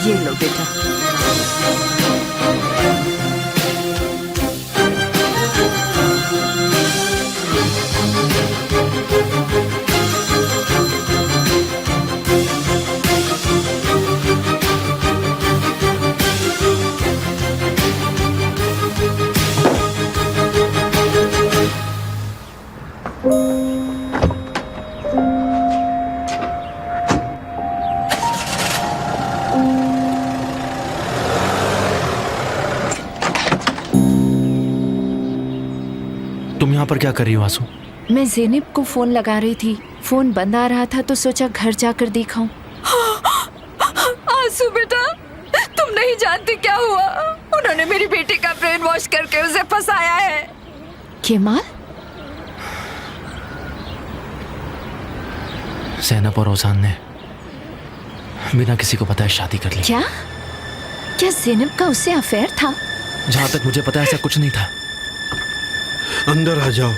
G: ये लो बेटा।
I: तुम यहाँ पर क्या कर रही हो आंसू?
G: मैं ज़ेनिब को फोन लगा रही थी। फोन बंद आ रहा था तो सोचा घर जाकर दिखाऊं।
C: आंसू बेटा, तुम नहीं जानती क्या हुआ। उन्होंने मेरी बेटी का ब्रेन वॉश करके उसे फंसाया है।
G: केमाल?
I: ज़ैनब और ओजान ने बिना किसी को बताए शादी कर ली।
G: क्या ज़ेनिब का उससे अफेयर था?
I: जहाँ तक मुझे पता है ऐसा कुछ नहीं था।
H: अंदर आ जाओ।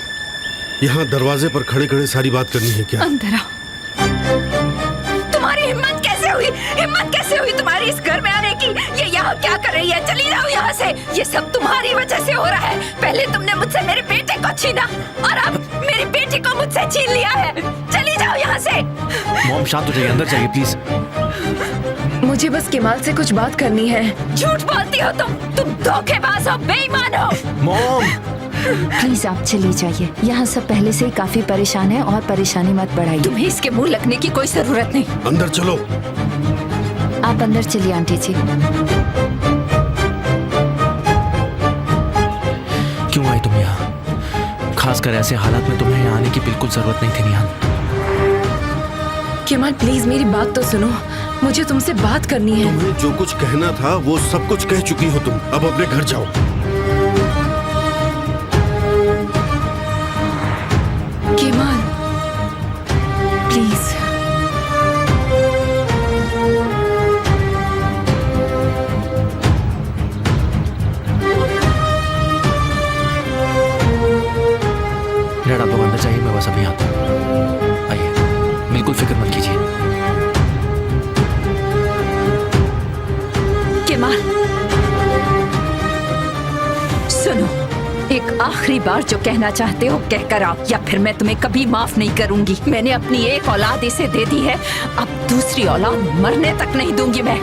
H: यहाँ दरवाजे पर खड़े खड़े सारी बात करनी है क्या?
C: अंदर आओ। तुम्हारी हिम्मत कैसे हुई? हिम्मत कैसे हुई तुम्हारी इस घर में आने की? ये यहाँ क्या कर रही है? चली जाओ यहाँ से। ये सब तुम्हारी वजह से हो रहा है। पहले तुमने मुझसे मेरे बेटे को छीना और अब मेरी बेटी को मुझसे छीन लिया है। चली जाओ यहाँ से।
I: मॉम शांत हो जाइए, अंदर जाइए प्लीज।
C: मुझे बस केमाल से कुछ बात करनी है। झूठ बोलती हो तुम धोखेबाज हो, बेईमान हो।
I: मॉम
G: प्लीज आप चली जाइए। यहाँ सब पहले से ही काफी परेशान है और परेशानी मत बढ़ाइए।
C: तुम्हें इसके मुंह लगने की कोई जरूरत नहीं।
H: अंदर चलो।
G: आप अंदर चलिए आंटी जी।
I: क्यों आई तुम यहाँ? खासकर ऐसे हालात में तुम्हें यहाँ आने की बिल्कुल जरूरत नहीं थी निहान।
C: केमाल प्लीज मेरी बात तो सुनो। मुझे तुमसे बात करनी है।
H: तुम्हें जो कुछ कहना था वो सब कुछ कह चुकी हो तुम। अब अपने घर जाओ।
C: Kemal please.
I: डैड आप लोग अंदर जाइए, मैं बस अभी आता हूँ। आइए, बिल्कुल फिक्र मत कीजिए।
G: केमाल सुनो, एक आखिरी बार जो कहना चाहते हो कहकर आओ या फिर मैं तुम्हें कभी माफ नहीं करूंगी। मैंने अपनी एक औलाद इसे दे दी है, अब दूसरी औलाद मरने तक नहीं दूंगी मैं।